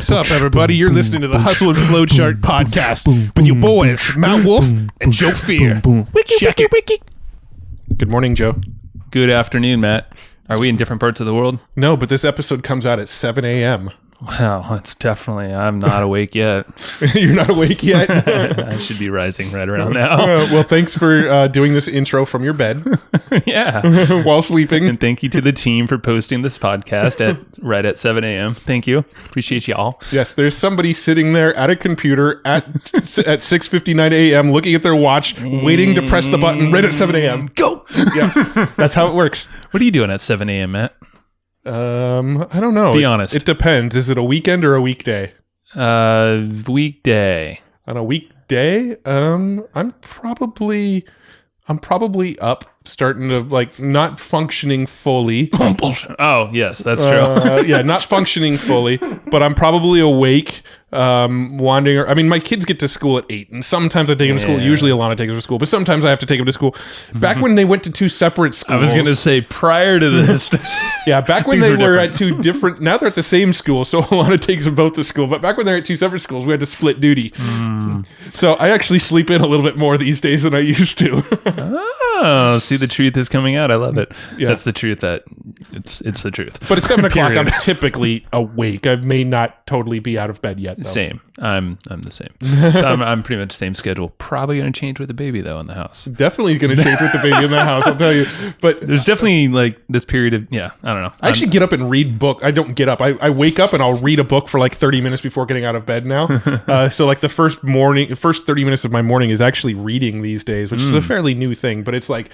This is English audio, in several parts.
What's up, everybody? You're listening to the Hustle and Flow Chart podcast with your boys, Mount Wolf and Joe Fear. Check it. Good morning, Joe. Good afternoon, Matt. Are we in different parts of the world? No, but this episode comes out at 7 a.m. Well, it's definitely, I'm not awake yet. You're not awake yet? I should be rising right around now. Well, thanks for doing this intro from your bed. Yeah. While sleeping. And thank you to the team for posting this podcast right at 7 a.m. Thank you. Appreciate y'all. Yes, there's somebody sitting there at a computer at 6:59 a.m. looking at their watch, waiting to press the button right at 7 a.m. Go! Yeah, that's how it works. What are you doing at 7 a.m., Matt? I don't know. Be honest. It depends. Is it a weekend or a weekday? Weekday. On a weekday, I'm probably up, starting to like not functioning fully. Oh, yes, that's true. Yeah, not functioning fully, but I'm probably awake. Wandering. I mean, my kids get to school at 8, and sometimes I take them to school. Usually, Alana takes them to school, but sometimes I have to take them to school. Back when they went to two separate schools, I was going to say prior to this. Yeah, back when they were at two different. Now they're at the same school, so Alana takes them both to school. But back when they're at two separate schools, we had to split duty. So I actually sleep in a little bit more these days than I used to. Oh, see, the truth is coming out. I love it. Yeah. That's the truth. It's the truth. But at 7 o'clock, I'm typically awake. I may not totally be out of bed yet, though. Same. I'm the same. I'm pretty much the same schedule. Probably going to change with the baby, though, in the house. Definitely going to change with the baby in the house, I'll tell you. But there's definitely like this period of, I don't know. I actually get up and read book. I don't get up. I wake up and I'll read a book for like 30 minutes before getting out of bed now. So like the first 30 minutes of my morning is actually reading these days, which is a fairly new thing, but it's like,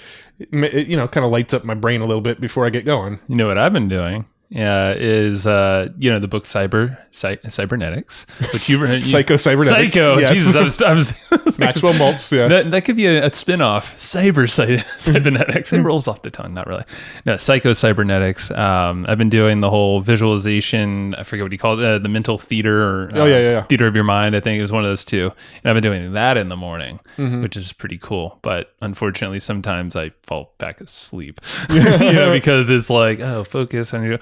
kind of lights up my brain a little bit before I get going. You know what I've been doing? Is the book Cybernetics, which you Psycho-Cybernetics. Psycho. Yes. Jesus, I was Maxwell Maltz. Yeah, that could be a spin-off. Cybernetics. It rolls off the tongue, not really. No, Psycho-Cybernetics. I've been doing the whole visualization. I forget what you call it, the mental theater. Or, theater of your mind. I think it was one of those two. And I've been doing that in the morning, which is pretty cool. But unfortunately, sometimes I fall back asleep. Because it's like, focus on your.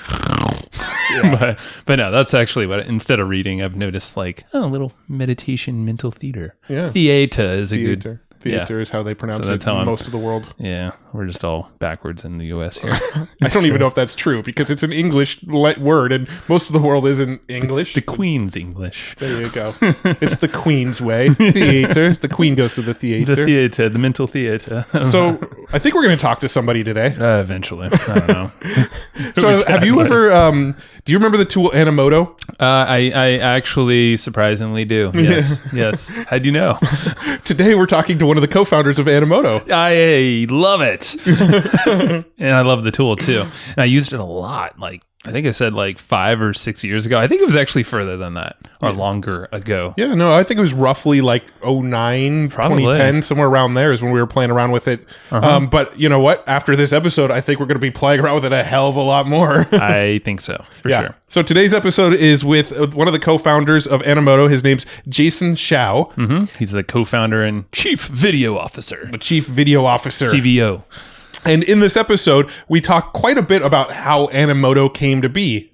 But no, that's actually what, instead of reading, I've noticed like a little meditation mental theater. Yeah. Theater is a good. Theater is how they pronounce it in most of the world. Yeah, we're just all backwards in the U.S. here. I don't even know if that's true because it's an English word and most of the world isn't English. The Queen's English. There you go. It's the Queen's way. Theater. The Queen goes to the theater. The theater, the mental theater. So I think we're going to talk to somebody today. Eventually. I don't know. So have you ever, do you remember the tool Animoto? I actually surprisingly do. Yes. Yes. How'd you know? Today we're talking to one of the co-founders of Animoto. I love it. And I love the tool too. And I used it a lot. Like, I think I said like 5 or 6 years ago. I think it was actually further than that or longer ago. Yeah, no, I think it was roughly like 2009, 2010, somewhere around there is when we were playing around with it. But you know what? After this episode, I think we're going to be playing around with it a hell of a lot more. I think so, for sure. So today's episode is with one of the co-founders of Animoto. His name's Jason Hsiao. He's the co-founder and chief video officer. The chief video officer. CVO. And in this episode, we talk quite a bit about how Animoto came to be.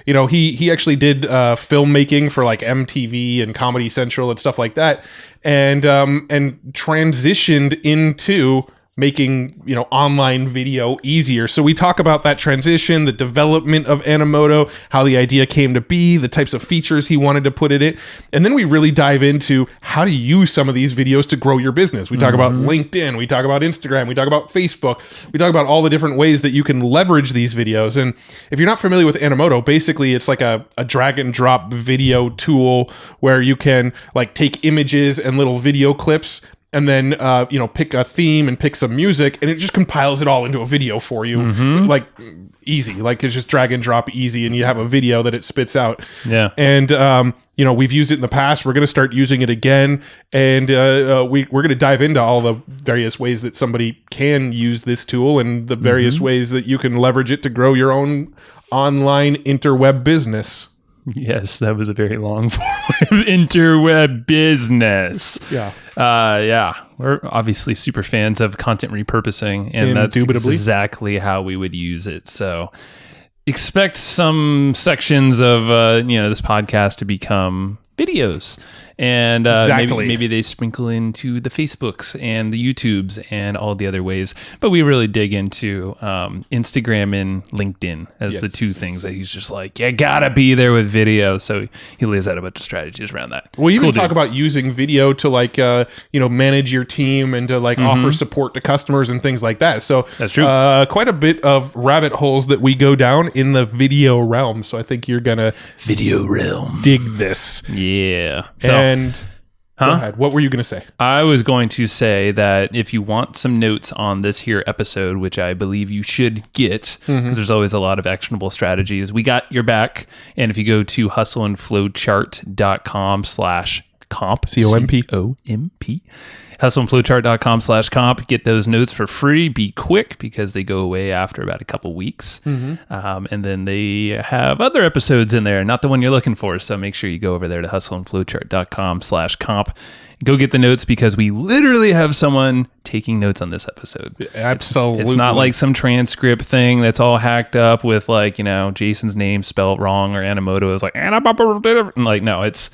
He actually did filmmaking for like MTV and Comedy Central and stuff like that, and transitioned into making online video easier. So we talk about that transition, the development of Animoto, how the idea came to be, the types of features he wanted to put in it, and then we really dive into how to use some of these videos to grow your business. We talk about LinkedIn, we talk about Instagram, we talk about Facebook, we talk about all the different ways that you can leverage these videos. And if you're not familiar with Animoto, basically it's like a drag and drop video tool where you can like take images and little video clips and then, pick a theme and pick some music, and it just compiles it all into a video for you. Like, easy. Like, it's just drag and drop easy, and you have a video that it spits out. Yeah. And, we've used it in the past. We're going to start using it again. And we're going to dive into all the various ways that somebody can use this tool and the various ways that you can leverage it to grow your own online interweb business. Yes, that was a very long form of interweb business. Yeah. We're obviously super fans of content repurposing, and that's exactly how we would use it. So expect some sections of this podcast to become videos. And maybe they sprinkle into the Facebooks and the YouTubes and all the other ways. But we really dig into Instagram and LinkedIn as the two things that he's just like, you gotta be there with video. So he lays out a bunch of strategies around that. Well, you even talk about using video to like, manage your team and to like offer support to customers and things like that. So that's true. Quite a bit of rabbit holes that we go down in the video realm. So I think you're gonna dig this. Yeah. So, go ahead. What were you going to say? I was going to say that if you want some notes on this here episode, which I believe you should get, because there's always a lot of actionable strategies, we got your back. And if you go to hustleandflowchart.com/comp, COMP, hustleandflowchart.com/comp, get those notes for free. Be quick because they go away after about a couple weeks. And then they have other episodes in there, not the one you're looking for. So make sure you go over there to hustleandflowchart.com/comp. Go get the notes because we literally have someone taking notes on this episode. Absolutely. It's not like some transcript thing that's all hacked up with like, Jason's name spelled wrong or Animoto is like, like, no, it's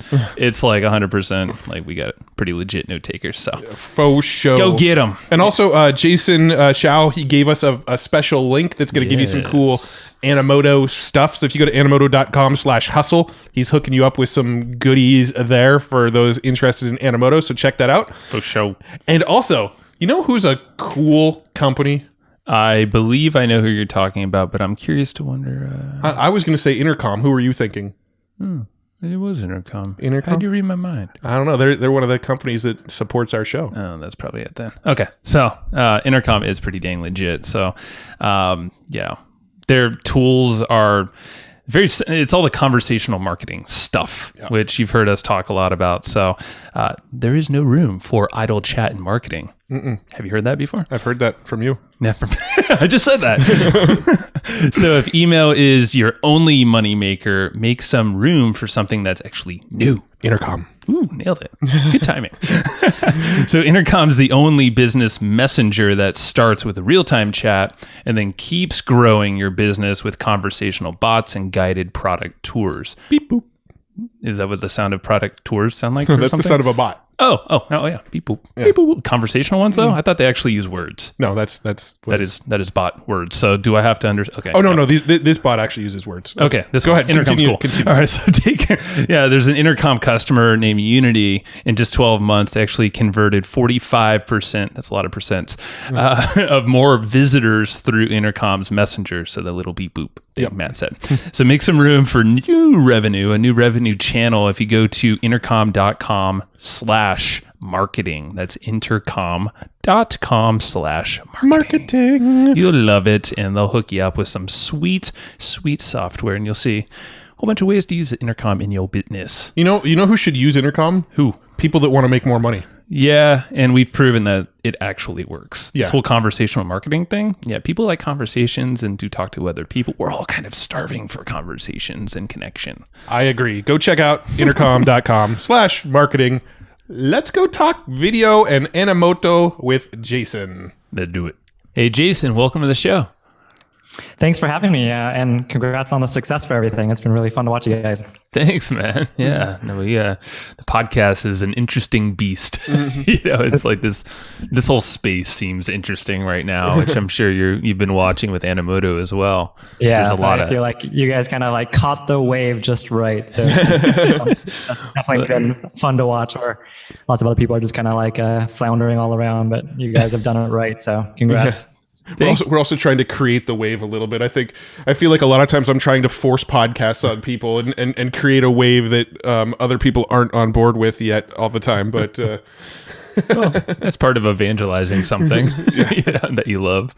like 100%. Like we got pretty legit note takers. So faux show. Go get them. And also Jason Hsiao, he gave us a special link that's going to give you some cool Animoto stuff. So if you go to animoto.com/hustle, he's hooking you up with some goodies there for those interested in Animoto. So check that out. For sure. And also, you know who's a cool company? I believe I know who you're talking about, but I'm curious to wonder. I was going to say Intercom. Who were you thinking? It was Intercom. Intercom? How'd you read my mind? I don't know. They're one of the companies that supports our show. Oh, that's probably it then. Okay. So Intercom is pretty dang legit. So their tools are it's all the conversational marketing stuff, which you've heard us talk a lot about. So there is no room for idle chat in marketing. Have you heard that before? I've heard that from you. Yeah, I just said that. So if email is your only moneymaker, make some room for something that's actually new. Intercom. Ooh, nailed it. Good timing. So Intercom's the only business messenger that starts with a real-time chat and then keeps growing your business with conversational bots and guided product tours. Beep boop. Is that what the sound of product tours sound like? That's the sound of a bot. Oh, yeah. Beep boop. Yeah. Beep boop. Conversational ones though? I thought they actually use words. No, that is bot words. So do I have to understand? Okay. Oh no. This bot actually uses words. Okay. Go ahead. Intercom's Continue. Cool. All right. So there's an Intercom customer named Unity. In just 12 months, they actually converted 45%. That's a lot of percents of more visitors through Intercom's messenger. So the little beep boop thing Matt said. So make some room for a new revenue channel. If you go to intercom.com/marketing, that's intercom.com/marketing. You'll love it, and they'll hook you up with some sweet software, and you'll see a whole bunch of ways to use Intercom in your business. You know who should use Intercom? Who? People that want to make more money. Yeah, and we've proven that it actually works. Yeah. This whole conversational marketing thing. Yeah, people like conversations and do talk to other people. We're all kind of starving for conversations and connection. I agree. Go check out intercom.com/marketing. Let's go talk video and Animoto with Jason. Let's do it. Hey, Jason, welcome to the show. Thanks for having me, and congrats on the success for everything. It's been really fun to watch you guys. Thanks, man. Yeah, the podcast is an interesting beast. It's like this whole space seems interesting right now, which I'm sure you've been watching with Animoto as well. Yeah, I feel like you guys kind of like caught the wave just right. So it's definitely been fun to watch. Or lots of other people are just kind of like floundering all around, but you guys have done it right. So congrats. Yeah. We're also trying to create the wave a little bit. I feel like a lot of times I'm trying to force podcasts on people and create a wave that other people aren't on board with yet all the time. But well, that's part of evangelizing something that you love.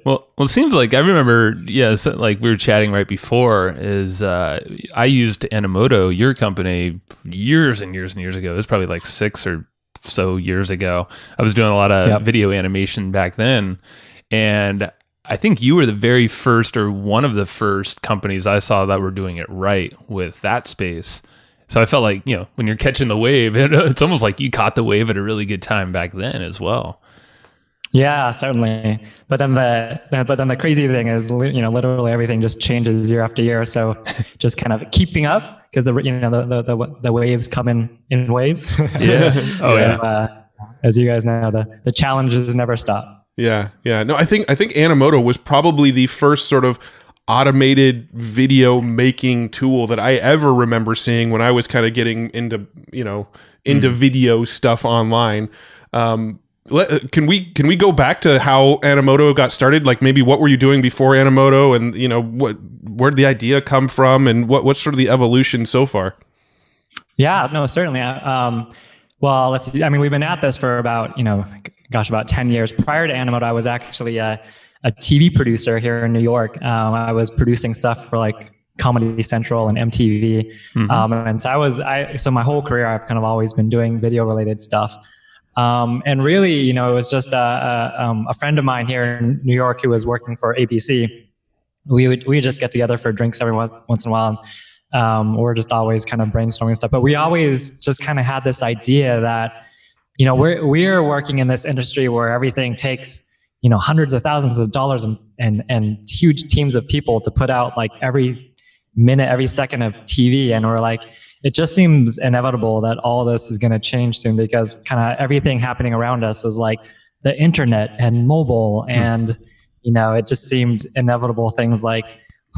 Well, it seems like I remember. So like we were chatting right before. I used Animoto, your company, years and years and years ago. It was probably like 6 or so years ago. I was doing a lot of video animation back then, and I think you were the very first or one of the first companies I saw that were doing it right with that space. So I felt like, when you're catching the wave, it's almost like you caught the wave at a really good time back then as well. Yeah, certainly. But then the crazy thing is, literally everything just changes year after year. So just kind of keeping up, because the waves come in waves. Yeah. Oh yeah. As you guys know, the challenges never stop. Yeah. No, I think Animoto was probably the first sort of automated video making tool that I ever remember seeing when I was kind of getting into video stuff online. Can we go back to how Animoto got started? Like maybe what were you doing before Animoto, and where did the idea come from, and what's sort of the evolution so far? Yeah, no, certainly. Well, let's see. I mean, we've been at this for about 10 years. Prior to Animoto, I was actually a TV producer here in New York. I was producing stuff for like Comedy Central and MTV. And so my whole career, I've kind of always been doing video related stuff. And really, it was just a friend of mine here in New York who was working for ABC. We would just get together for drinks every once in a while. We're just always kind of brainstorming stuff. But we always just kind of had this idea that, we're working in this industry where everything takes, hundreds of thousands of dollars and huge teams of people to put out like every minute, every second of TV. And we're like, it just seems inevitable that all this is going to change soon, because kind of everything happening around us was like the internet and mobile. And, it just seemed inevitable. Things like,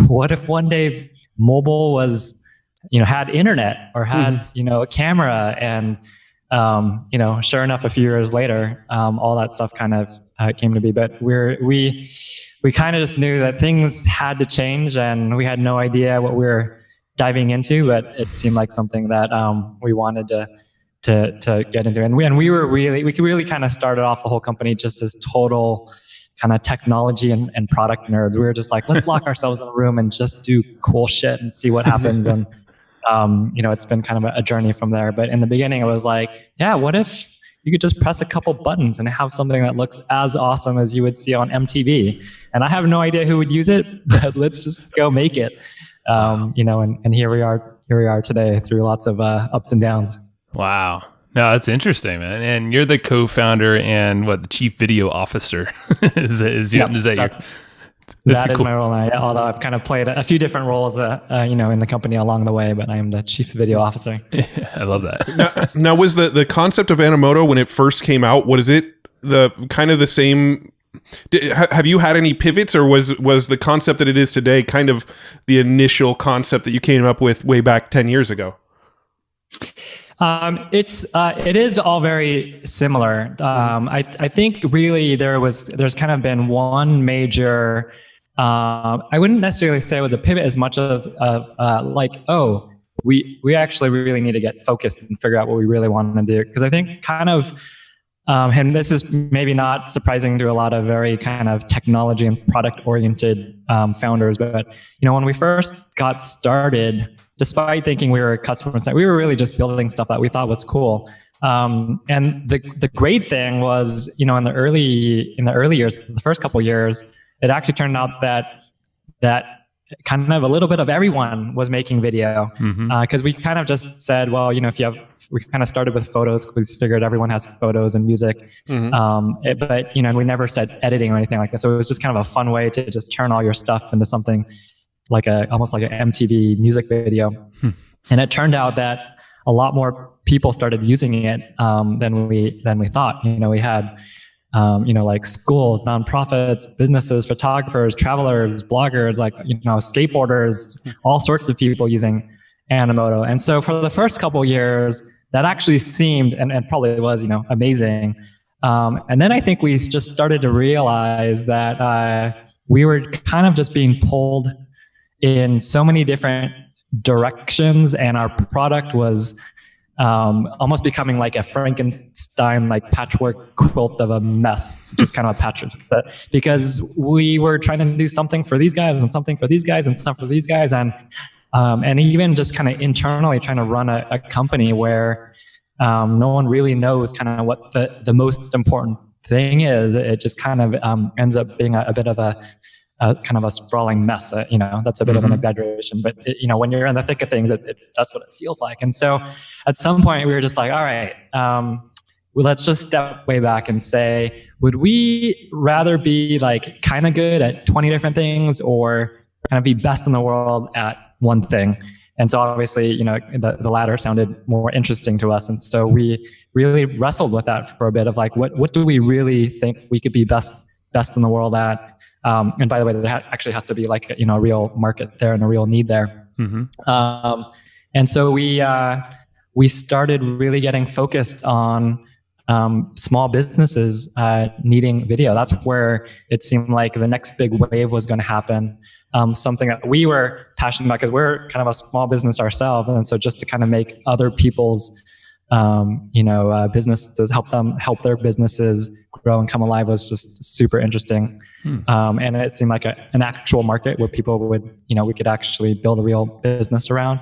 what if one day mobile was, had internet or had, a camera? And, sure enough, a few years later, all that stuff kind of came to be. But we kind of just knew that things had to change, and we had no idea what we were diving into, but it seemed like something that we wanted to get into. And we really kind of started off the whole company just as total kind of technology and product nerds. We were just like, let's lock ourselves in a room and just do cool shit and see what happens. And it's been kind of a journey from there. But in the beginning, it was like, yeah, what if you could just press a couple buttons and have something that looks as awesome as you would see on MTV? And I have no idea who would use it, but let's just go make it. And here we are today through lots of ups and downs. Wow. No, that's interesting, man. And you're the co-founder and the chief video officer is that your? That is my role now. Yeah, although I've kind of played a few different roles, in the company along the way, but I am the chief video officer. I love that. Now was the concept of Animoto when it first came out? What is it? The kind of the same. Have you had any pivots, or was the concept that it is today kind of the initial concept that you came up with way back 10 years ago? It is all very similar. I think really there's kind of been one major, I wouldn't necessarily say it was a pivot as much as we actually really need to get focused and figure out what we really want to do. Because I think kind of, and this is maybe not surprising to a lot of very kind of technology and product oriented founders, but when we first got started, despite thinking we were a customer site, we were really just building stuff that we thought was cool. And the great thing was, in the early years, the first couple of years, it actually turned out that kind of a little bit of everyone was making video, because we kind of just said, well, we kind of started with photos because we figured everyone has photos and music, but we never said editing or anything like that. So it was just kind of a fun way to just turn all your stuff into something almost like an MTV music video. And it turned out that a lot more people started using it than we thought. We had like schools, nonprofits, businesses, photographers, travelers, bloggers, skateboarders, all sorts of people using Animoto. And so for the first couple of years, that actually seemed and probably was amazing. And then I think we just started to realize that we were kind of just being pulled in so many different directions, and our product was almost becoming like a Frankenstein, like patchwork quilt of a mess, just kind of a patchwork. But because we were trying to do something for these guys and something for these guys and stuff for these guys, and even just kind of internally trying to run a company where no one really knows kind of what the most important thing is. It just kind of ends up being a bit of a kind of a sprawling mess. That's a bit of an exaggeration, but when you're in the thick of things, that's what it feels like. And so at some point we were just like, all right, let's just step way back and say, would we rather be like kind of good at 20 different things or kind of be best in the world at one thing? And so obviously, you know, the latter sounded more interesting to us. And so we really wrestled with that for a bit of like, what do we really think we could be best in the world at? And by the way, there actually has to be like, you know, a real market there and a real need there. Mm-hmm. And so we started really getting focused on small businesses needing video. That's where it seemed like the next big wave was going to happen. Something that we were passionate about because we're kind of a small business ourselves. And so just to kind of make other people's, businesses, help their businesses grow and come alive was just super interesting. And it seemed like an actual market where people would, you know, we could actually build a real business around.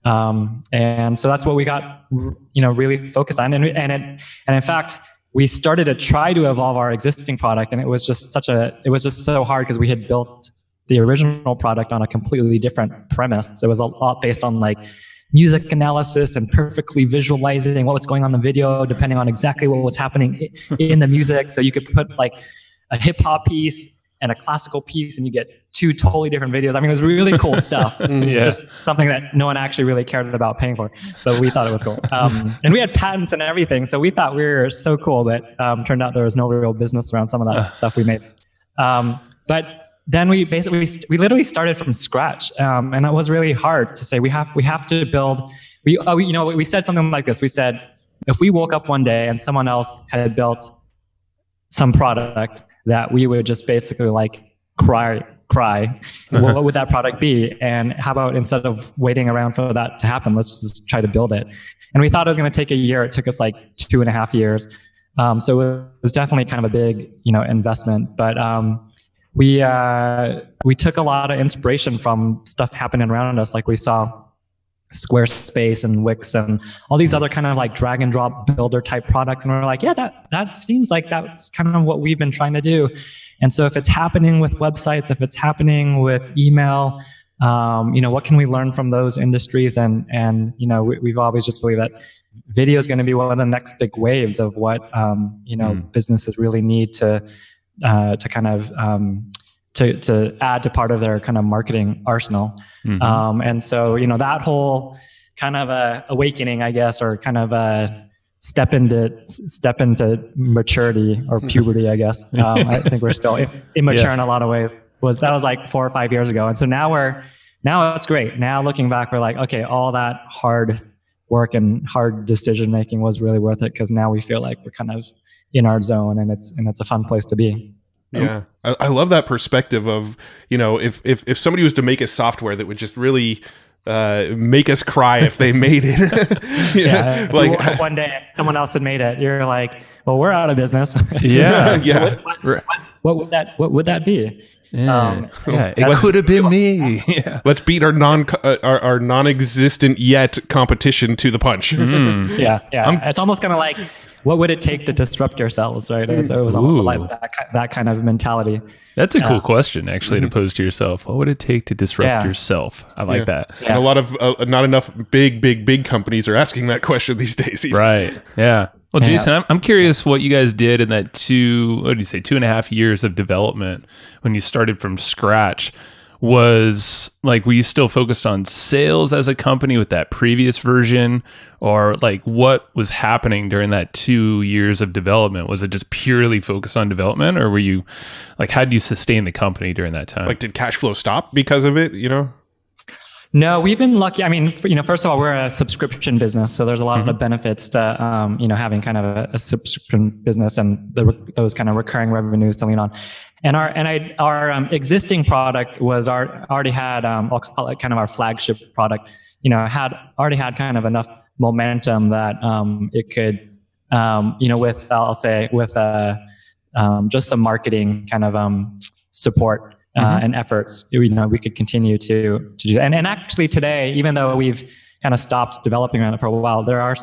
And so that's what we got, you know, really focused on. And in fact, we started to try to evolve our existing product, and it was just so hard because we had built the original product on a completely different premise. It was a lot based on like music analysis and perfectly visualizing what was going on in the video, depending on exactly what was happening in the music. So you could put like a hip hop piece and a classical piece, and you get two totally different videos. I mean, it was really cool stuff. Just something that no one actually really cared about paying for, but we thought it was cool. And we had patents and everything, so we thought we were so cool, but turned out there was no real business around some of that stuff we made. But then we literally started from scratch, and that was really hard to say. We have to build. We said something like this. We said, if we woke up one day and someone else had built some product that we would just basically like cry, what would that product be? And how about instead of waiting around for that to happen, let's just try to build it. And we thought it was going to take a year. It took us like 2.5 years. So it was definitely kind of a big, you know, investment. But we took a lot of inspiration from stuff happening around us. Like we saw Squarespace and Wix and all these other kind of like drag and drop builder type products. And we're like, yeah, that seems like that's kind of what we've been trying to do. And so if it's happening with websites, if it's happening with email, you know, what can we learn from those industries? And you know, we've always just believed that video is going to be one of the next big waves of what, businesses really need to kind of, to add to part of their kind of marketing arsenal. And so, you know, that whole kind of awakening, I guess, or kind of step into maturity or puberty, I guess. I think we're still immature in a lot of ways. That was like 4 or 5 years ago. And so now it's great. Now looking back, we're like, okay, all that hard work and hard decision making was really worth it, because now we feel like we're kind of in our zone, and it's a fun place to be. Yeah, I love that perspective of, you know, if somebody was to make a software that would just really make us cry if they made it. Yeah, like one day someone else had made it, you're like, well, we're out of business. Yeah. What would that be? It could have been me. Yeah. Let's beat our non-existent yet competition to the punch. Yeah. It's almost kind of like, what would it take to disrupt yourselves, right? So it was almost like that kind of mentality. That's a cool question, actually, to pose to yourself. What would it take to disrupt yourself? I like that. Yeah. And a lot of not enough big companies are asking that question these days. Either. Right. Yeah. Well, Jason, I'm curious what you guys did in that 2.5 years of development when you started from scratch. Was like, were you still focused on sales as a company with that previous version, or like what was happening during that 2 years of development? Was it just purely focused on development, or were you like, how did you sustain the company during that time? Like, did cash flow stop because of it, you know? No, we've been lucky. I mean, first of all, we're a subscription business, so there's a lot of benefits to, having kind of a subscription business and those kind of recurring revenues to lean on. And our existing product was already had, I'll call it kind of our flagship product, already had kind of enough momentum that it could, with just some marketing kind of support. And efforts, we could continue to do. And actually today, even though we've kind of stopped developing on it for a while, there are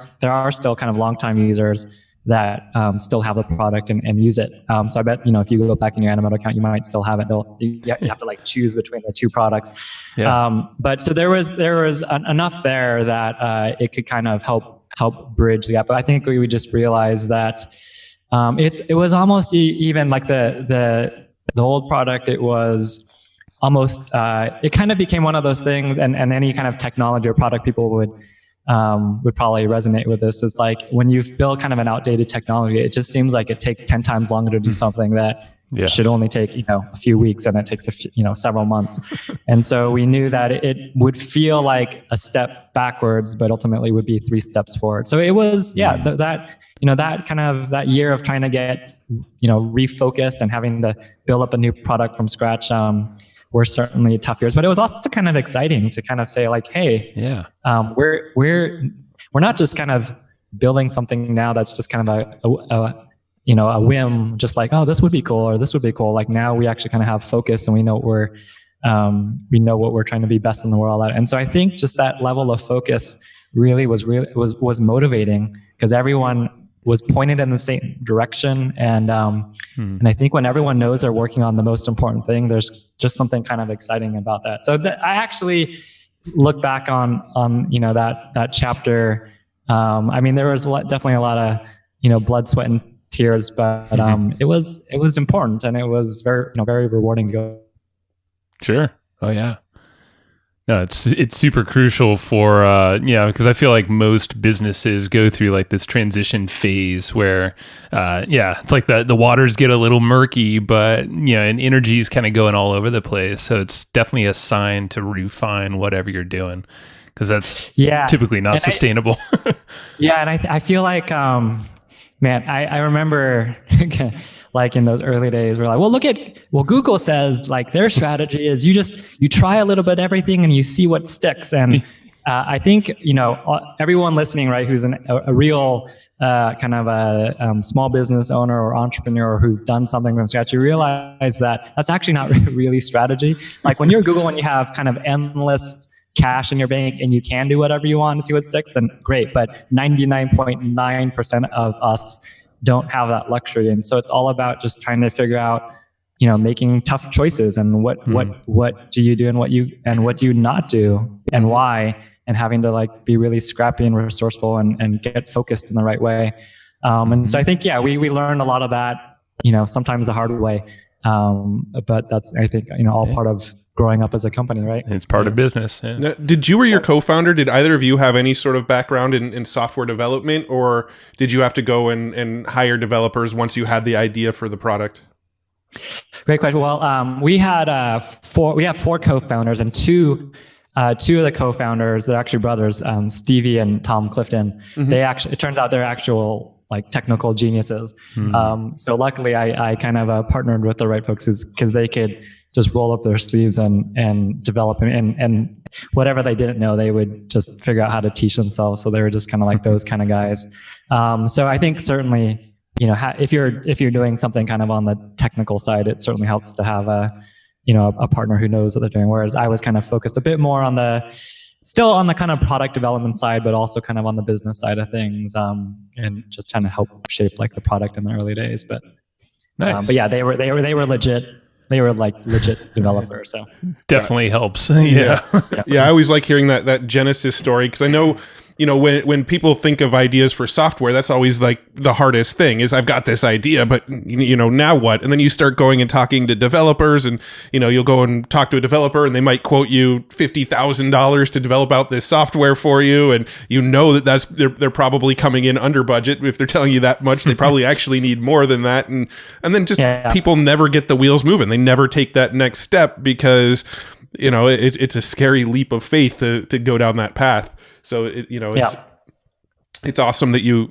still kind of longtime users that still have the product and use it. So I bet, if you go back in your Animoto account, you might still have it. You have to like choose between the two products. Yeah. But so there was enough there that it could kind of help help bridge the gap. But I think we just realized that it was almost even like the old product. It was almost it kind of became one of those things, and any kind of technology or product people would probably resonate with this. It's like when you've built kind of an outdated technology, it just seems like it takes 10 times longer to do something that should only take a few weeks, and it takes several months. And so we knew that it would feel like a step backwards, but ultimately would be 3 steps forward. So it was that kind of that year of trying to get refocused and having to build up a new product from scratch were certainly tough years, but it was also kind of exciting to kind of say like, hey, we're not just kind of building something now that's just kind of a whim, just like, oh, this would be cool, or this would be cool. Like now we actually kind of have focus, and we know what we're trying to be best in the world at. And so I think just that level of focus really was motivating, because everyone was pointed in the same direction. And I think when everyone knows they're working on the most important thing, there's just something kind of exciting about that. So I actually look back on that chapter. I mean, there was definitely a lot of blood, sweat, and tears, but it was important, and it was very very rewarding to go. Sure. Oh yeah. No, it's super crucial for because I feel like most businesses go through like this transition phase where it's like the waters get a little murky, but and energy is kind of going all over the place. So it's definitely a sign to refine whatever you're doing, because that's typically not sustainable. And I feel like man, I remember like in those early days, we're like, well, Google says like their strategy is you try a little bit of everything and you see what sticks. And I think, everyone listening, right, who's a real kind of a small business owner or entrepreneur who's done something from scratch, you realize that that's actually not really strategy. Like when you're Google and you have kind of endless cash in your bank and you can do whatever you want to see what sticks, then great. But 99.9% of us don't have that luxury. And so it's all about just trying to figure out, making tough choices, and what do you do and what do you not do and why, and having to like be really scrappy and resourceful and get focused in the right way. And so I think, we learned a lot of that, sometimes the hard way. But that's, I think, all part of growing up as a company, right? It's part of business. Yeah. Now, did you or your co-founder, did either of you have any sort of background in software development, or did you have to go and hire developers once you had the idea for the product? Great question. Well, we have 4 co-founders, and two of the co-founders, they're actually brothers, Stevie and Tom Clifton. Mm-hmm. It turns out they're actual like technical geniuses. Mm-hmm. So luckily I kind of partnered with the right folks because they could just roll up their sleeves and develop, and whatever they didn't know, they would just figure out how to teach themselves. So they were just kind of like those kind of guys. So I think certainly, if you're doing something kind of on the technical side, it certainly helps to have a partner who knows what they're doing. Whereas I was kind of focused a bit more still on the kind of product development side, but also kind of on the business side of things, and just trying to help shape like the product in the early days. But nice. But yeah, they were legit. They were like legit developers. So definitely helps. Yeah. I always like hearing that Genesis story, because I know, when people think of ideas for software, that's always like the hardest thing is I've got this idea, but now what? And then you start going and talking to developers, and you'll go and talk to a developer and they might quote you $50,000 to develop out this software for you, and that's they're probably coming in under budget. If they're telling you that much, they probably actually need more than that, and then just people never get the wheels moving. They never take that next step because it's a scary leap of faith to go down that path. So it's awesome that you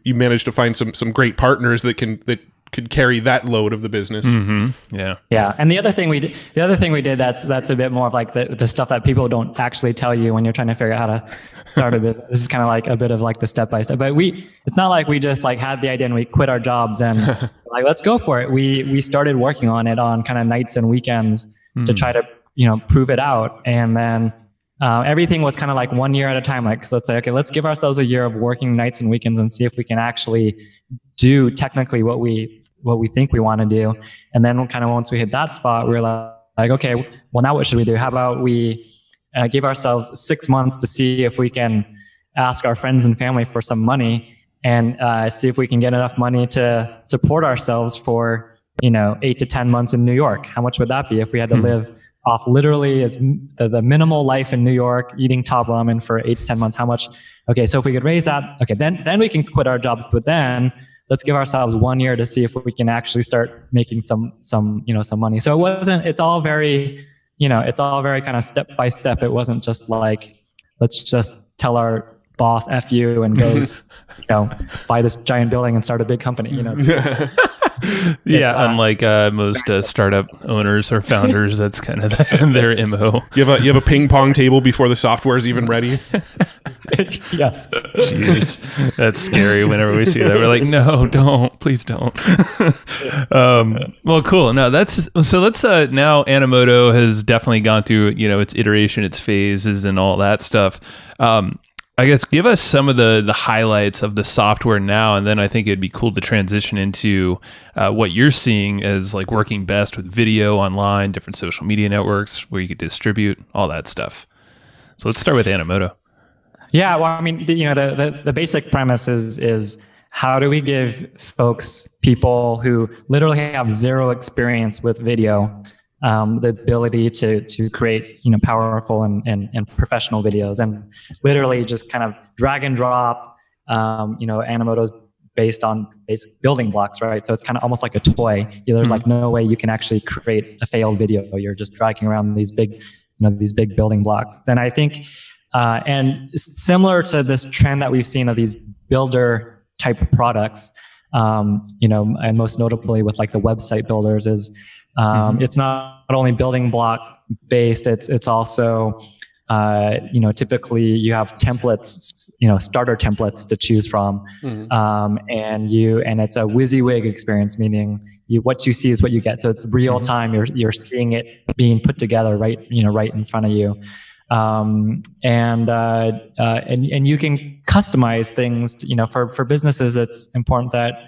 managed to find some great partners that could carry that load of the business. Mm-hmm. Yeah. And the other thing we did that's a bit more of like the stuff that people don't actually tell you when you're trying to figure out how to start a business. This is kind of like a bit of like the step by step. But it's not like we just like had the idea and we quit our jobs and like let's go for it. We started working on it on kind of nights and weekends to try to prove it out, and then. Everything was kind of like 1 year at a time. Like, so let's say, okay, let's give ourselves a year of working nights and weekends and see if we can actually do technically what we think we want to do. And then kind of once we hit that spot, we were like, okay, well now what should we do? How about we give ourselves 6 months to see if we can ask our friends and family for some money and see if we can get enough money to support ourselves for 8 to 10 months in New York. How much would that be if we had to live off literally as the minimal life in New York, eating top ramen for 8 to 10 months? How much? Okay, so if we could raise that, okay, then we can quit our jobs. But then let's give ourselves 1 year to see if we can actually start making some money. So it's all very kind of step by step. It wasn't just like, let's just tell our boss F you and go, buy this giant building and start a big company. Unlike most startup owners or founders, that's kind of their MO. You have a ping pong table before the software is even ready. Yes. Jeez, that's scary. Whenever we see that, we're like, no, don't, please don't. Well, cool. No, let's now Animoto has definitely gone through its iteration, its phases, and all that stuff. I guess give us some of the highlights of the software now, and then I think it'd be cool to transition into what you're seeing as like working best with video online, different social media networks where you could distribute all that stuff. So let's start with Animoto. Yeah, well, I mean, the basic premise is how do we give people who literally have zero experience with video the ability to create powerful and professional videos, and literally just kind of drag and drop. Animoto's based on basic building blocks, right? So it's kind of almost like a toy. There's like no way you can actually create a failed video. You're just dragging around these big building blocks. And I think and similar to this trend that we've seen of these builder type of products, and most notably with like the website builders is. It's not only building block based, it's also, typically you have templates, starter templates to choose from. And it's a WYSIWYG experience, meaning what you see is what you get. So it's real time. You're seeing it being put together right in front of you. And you can customize things, for businesses. It's important that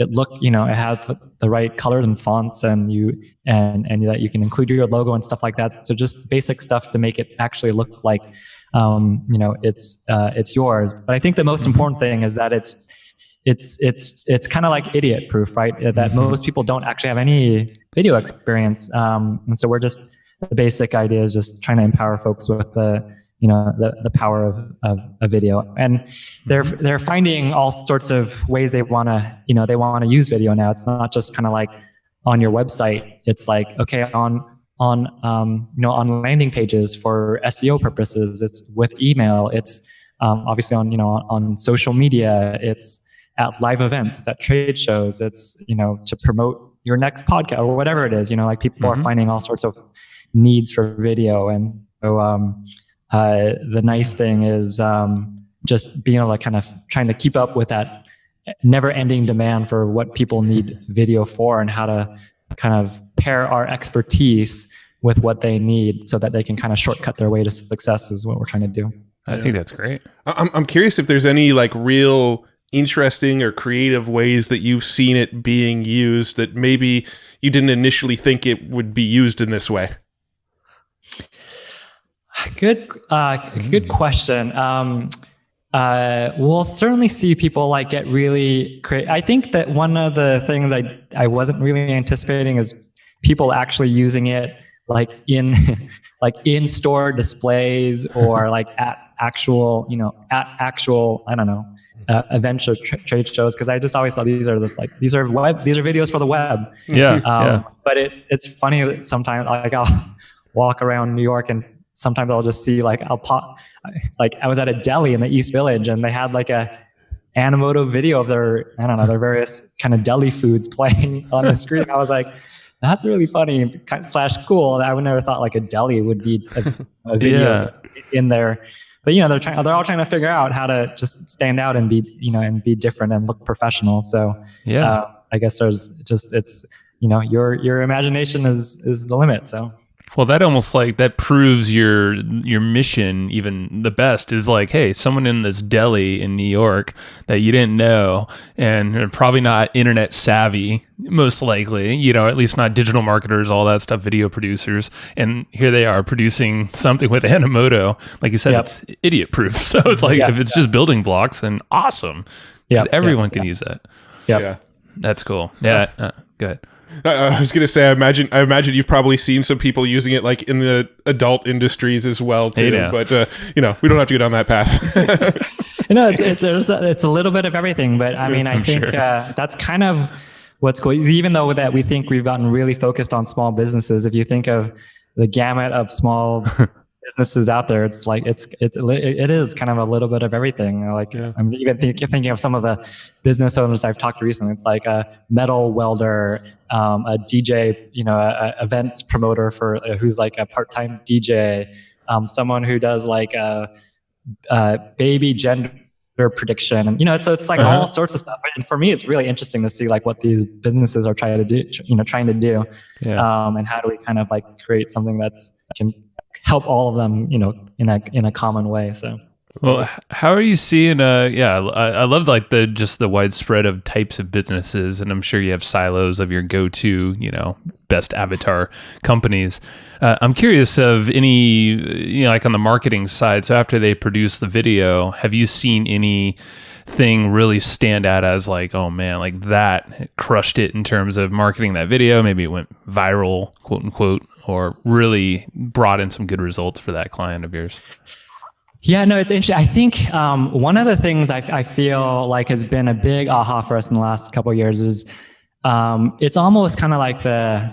it has the right colors and fonts, and that you can include your logo and stuff like that. So just basic stuff to make it actually look like, it's yours. But I think the most important thing is that it's kind of like idiot proof, right? That most people don't actually have any video experience. And so the basic idea is just trying to empower folks with the power of a video, and they're finding all sorts of ways they want to use video now. It's not just kind of like on your website. It's like, okay, on landing pages for SEO purposes. It's with email. It's obviously on social media. It's at live events. It's at trade shows. It's to promote your next podcast or whatever it is. Like people are finding all sorts of needs for video, and so. The nice thing is just being able to kind of trying to keep up with that never-ending demand for what people need video for, and how to kind of pair our expertise with what they need so that they can kind of shortcut their way to success is what we're trying to do. I think that's great. I'm curious if there's any like real interesting or creative ways that you've seen it being used that maybe you didn't initially think it would be used in this way. Good question. We'll certainly see people like get really creative. I think that one of the things I wasn't really anticipating is people actually using it like in store displays or like at actual I don't know events or trade shows, because I just always thought these are videos for the web. But it's funny that sometimes like I'll walk around New York and sometimes I'll just see like I was at a deli in the East Village and they had like a Animoto video of their various kind of deli foods playing on the screen. I was like, that's really funny / cool. I would never thought like a deli would be a video in there. But they're all trying to figure out how to just stand out and be different and look professional. So I guess there's just it's your imagination is the limit. So. Well, that almost like that proves your mission even the best is like, hey, someone in this deli in New York that you didn't know and are probably not internet savvy, most likely, you know, at least not digital marketers, all that stuff, video producers, and here they are producing something with Animoto. Like you said, it's idiot proof. So it's like if it's just building blocks, then awesome. Yeah, everyone can use that. Yeah, that's cool. Yeah, go ahead. I was gonna say, I imagine you've probably seen some people using it like in the adult industries as well too. Hey, but you know, we don't have to go down that path. You know, it's a little bit of everything, but I mean, I think that's kind of what's cool. Even though that we think we've gotten really focused on small businesses, if you think of the gamut of small businesses out there, it's like it is kind of a little bit of everything. Like I'm even thinking of some of the business owners I've talked to recently. It's like a metal welder, a DJ, you know, a events promoter for who's like a part-time DJ, someone who does like a baby gender prediction, and you know, it's like all sorts of stuff. And for me, it's really interesting to see like what these businesses are trying to do, and how do we kind of like create something that can help all of them, you know, in a common way. So, well, how are you seeing? I love like the widespread of types of businesses, and I'm sure you have silos of your go-to, you know, best avatar companies. I'm curious of any, you know, like on the marketing side. So after they produce the video, have you seen anything really stand out as like, oh man, like that crushed it in terms of marketing that video? Maybe it went viral, quote unquote, or really brought in some good results for that client of yours? Yeah, no, it's interesting. I think one of the things I feel like has been a big aha for us in the last couple of years is it's almost kind of like the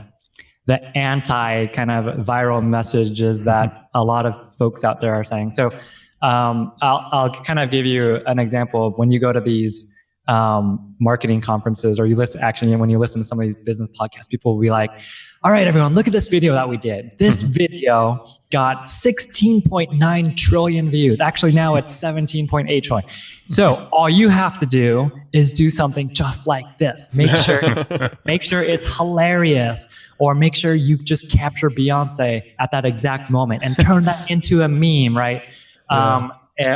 anti kind of viral messages that a lot of folks out there are saying. So I'll kind of give you an example of when you go to these marketing conferences, or when you listen to some of these business podcasts, people will be like, all right, everyone, look at this video that we did. This video got 16.9 trillion views. Actually, now it's 17.8 trillion. So all you have to do is do something just like this. Make sure it's hilarious, or make sure you just capture Beyonce at that exact moment and turn that into a meme, right?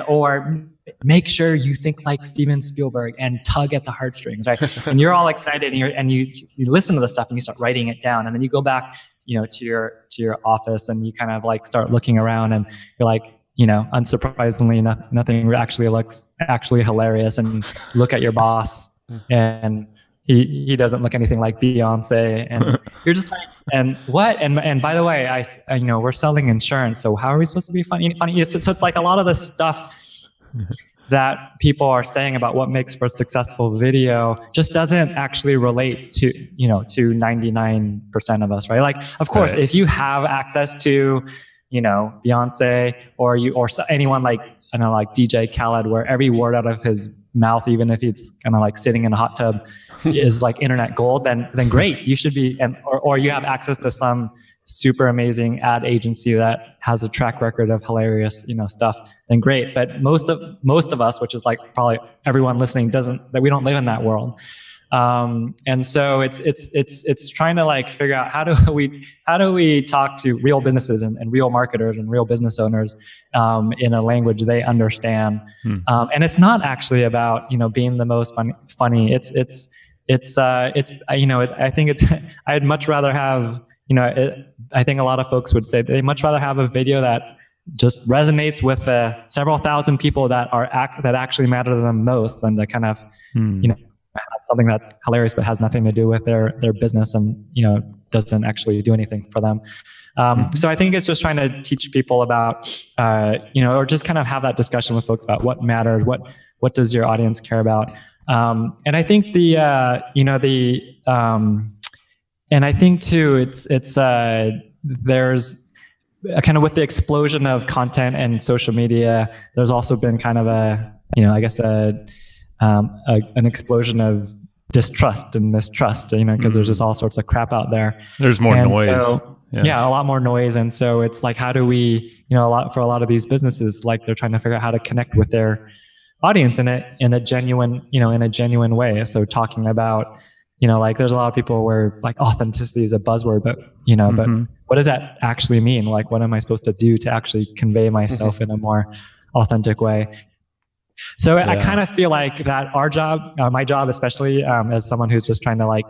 Or make sure you think like Steven Spielberg and tug at the heartstrings, right? And you're all excited, and you listen to the stuff and you start writing it down, and then you go back, you know, to your office and you kind of like start looking around, and you're like, you know, unsurprisingly, nothing actually looks hilarious, and look at your boss, and he doesn't look anything like Beyonce, and you're just like, and what? And by the way, you know, we're selling insurance, so how are we supposed to be funny? So it's like a lot of the stuff that people are saying about what makes for a successful video just doesn't actually relate to, you know, to 99% of us, right? Like, of course, if you have access to, you know, Beyonce or anyone like, I know, like DJ Khaled, where every word out of his mouth, even if it's kind of like sitting in a hot tub, is like internet gold, then great. You should be, or you have access to some super amazing ad agency that has a track record of hilarious, you know, stuff, then great. But most of us, which is like probably everyone listening, we don't live in that world. And so it's trying to like figure out how do we talk to real businesses and real marketers and real business owners in a language they understand. And it's not actually about, you know, being the most funny. It's you know, I think I'd much rather have, you know, I think a lot of folks would say they'd much rather have a video that just resonates with several thousand people that actually matter to them most, than to kind of, you know, have something that's hilarious but has nothing to do with their business, and, you know, doesn't actually do anything for them. So I think it's just trying to teach people about, you know, or just kind of have that discussion with folks about what matters, what does your audience care about. And I think and I think too, it's there's kind of with the explosion of content and social media, there's also been kind of a, you know, I guess an explosion of distrust and mistrust, you know, because there's just all sorts of crap out there. There's more noise. So, yeah, a lot more noise. And so it's like, how do we, you know, for a lot of these businesses, like they're trying to figure out how to connect with their audience in a genuine way. So talking about, like there's a lot of people where like authenticity is a buzzword, but but what does that actually mean? Like, what am I supposed to do to actually convey myself in a more authentic way? So I kind of feel like that our job, my job, especially as someone who's just trying to like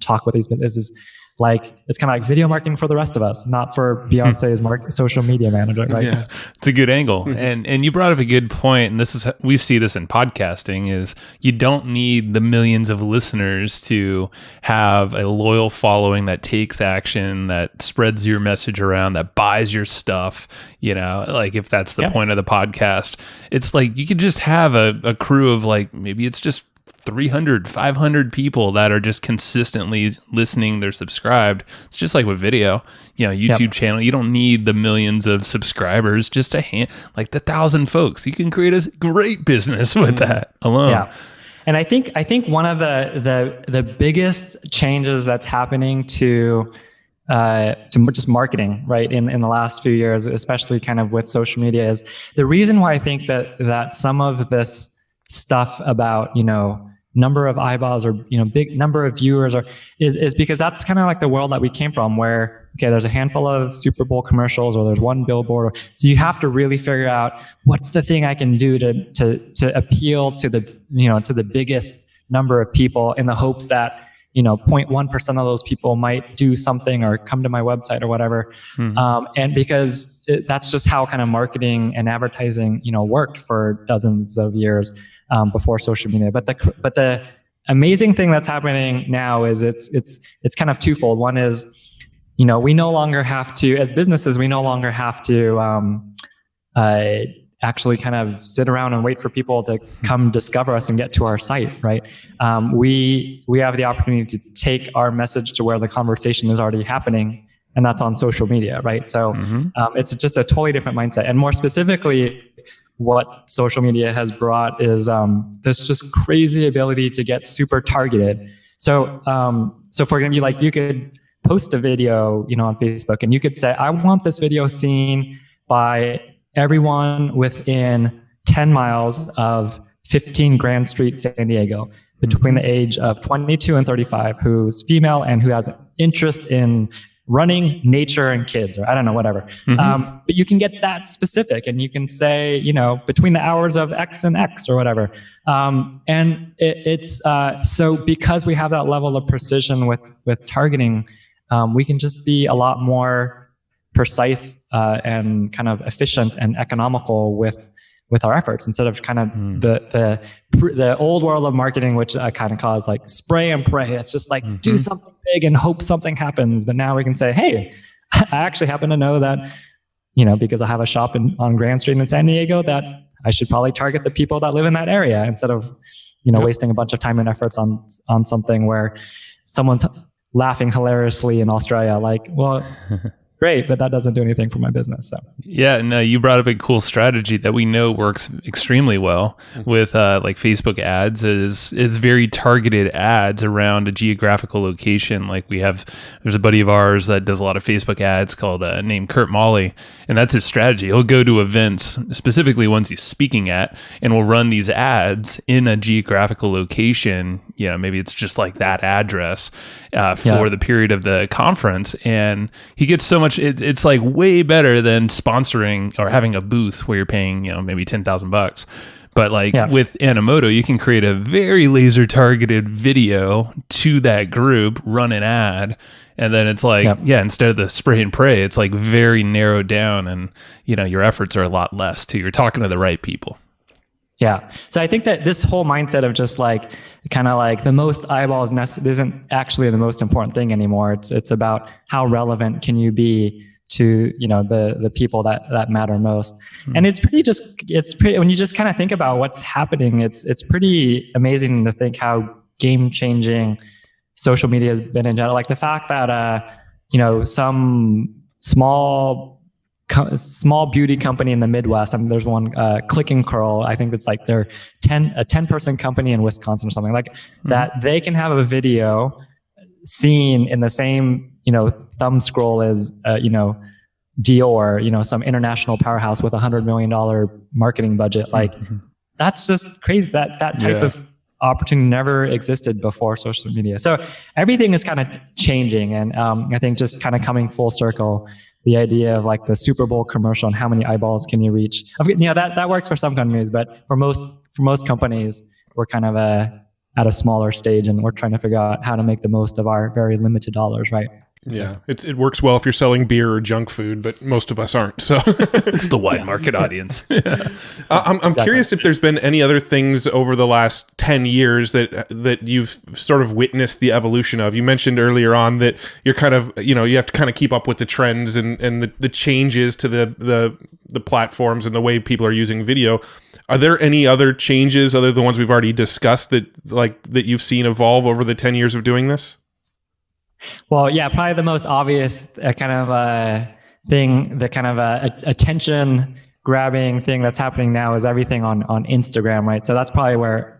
talk with these businesses, like it's kind of like video marketing for the rest of us, not for Beyonce's social media manager, right? Yeah, it's a good angle. And you brought up a good point, and this is, we see this in podcasting, is you don't need the millions of listeners to have a loyal following that takes action, that spreads your message around, that buys your stuff. Like if that's the point of the podcast, it's like you could just have a crew of like, maybe it's just 300, 500 people that are just consistently listening, they're subscribed. It's just like with video, YouTube channel, you don't need the millions of subscribers, just like the 1,000 folks. You can create a great business with that alone. Yeah. And I think one of the biggest changes that's happening to just marketing, right, in the last few years, especially kind of with social media, is the reason why I think that some of this stuff about, number of eyeballs or, big number of viewers is because that's kind of like the world that we came from, where, okay, there's a handful of Super Bowl commercials or there's one billboard. So you have to really figure out what's the thing I can do to appeal to the, to the biggest number of people, in the hopes that, 0.1% of those people might do something or come to my website or whatever. And because that's just how kind of marketing and advertising, worked for dozens of years before social media. But the amazing thing that's happening now is it's kind of twofold. One is, we no longer have to, as businesses, we no longer have to actually kind of sit around and wait for people to come discover us and get to our site, right? We have the opportunity to take our message to where the conversation is already happening, and that's on social media, right? So it's just a totally different mindset. And more specifically, what social media has brought is this just crazy ability to get super targeted. So for example, like you could post a video, on Facebook, and you could say, I want this video seen by everyone within 10 miles of 15 Grand Street, San Diego, between the age of 22 and 35, who's female and who has an interest in running, nature, and kids, or I don't know, whatever. But you can get that specific, and you can say, between the hours of X and X or whatever. And it's so because we have that level of precision with targeting, we can just be a lot more precise and kind of efficient and economical with our efforts, instead of kind of the old world of marketing, which kind of caused like spray and pray. It's just like do something big and hope something happens. But now we can say, hey, I actually happen to know that, because I have a shop on Grand Street in San Diego, that I should probably target the people that live in that area, instead of wasting a bunch of time and efforts on something where someone's laughing hilariously in Australia. Like, well, great, but that doesn't do anything for my business. So yeah, no, you brought up a cool strategy that we know works extremely well with like Facebook ads is very targeted ads around a geographical location. Like there's a buddy of ours that does a lot of Facebook ads called named Kurt Molly, and that's his strategy. He'll go to events, specifically ones he's speaking at, and will run these ads in a geographical location. Maybe it's just like that address for the period of the conference, and he gets so much. It's like way better than sponsoring or having a booth where you're paying, maybe $10,000. But with Animoto, you can create a very laser targeted video to that group, run an ad, and then it's like, instead of the spray and pray, it's like very narrowed down, and your efforts are a lot less too. You're talking to the right people. Yeah. So I think that this whole mindset of just like kind of like the most eyeballs isn't actually the most important thing anymore. It's about how relevant can you be to, the people that matter most. And it's pretty, when you just kind of think about what's happening, it's pretty amazing to think how game changing social media has been in general. Like the fact that, some small beauty company in the Midwest. I mean, there's one, Click and Curl. I think it's like they're a 10-person company in Wisconsin or something like that. They can have a video seen in the same, thumb scroll as, Dior, some international powerhouse with $100 million marketing budget. Like that's just crazy. That type of opportunity never existed before social media. So everything is kind of changing. And I think just kind of coming full circle, the idea of like the Super Bowl commercial and how many eyeballs can you reach? That works for some companies, but for most companies, we're kind of at a smaller stage, and we're trying to figure out how to make the most of our very limited dollars, right? Yeah, it works well if you're selling beer or junk food, but most of us aren't. So it's the wide market audience. I'm curious if there's been any other things over the last 10 years that you've sort of witnessed the evolution of. You mentioned earlier on that you're kind of, you have to kind of keep up with the trends and the changes to the platforms and the way people are using video. Are there any other changes other than the ones we've already discussed that you've seen evolve over the 10 years of doing this? Well, yeah, probably the most obvious kind of thing, the kind of attention grabbing thing that's happening now is everything on Instagram, right? So that's probably where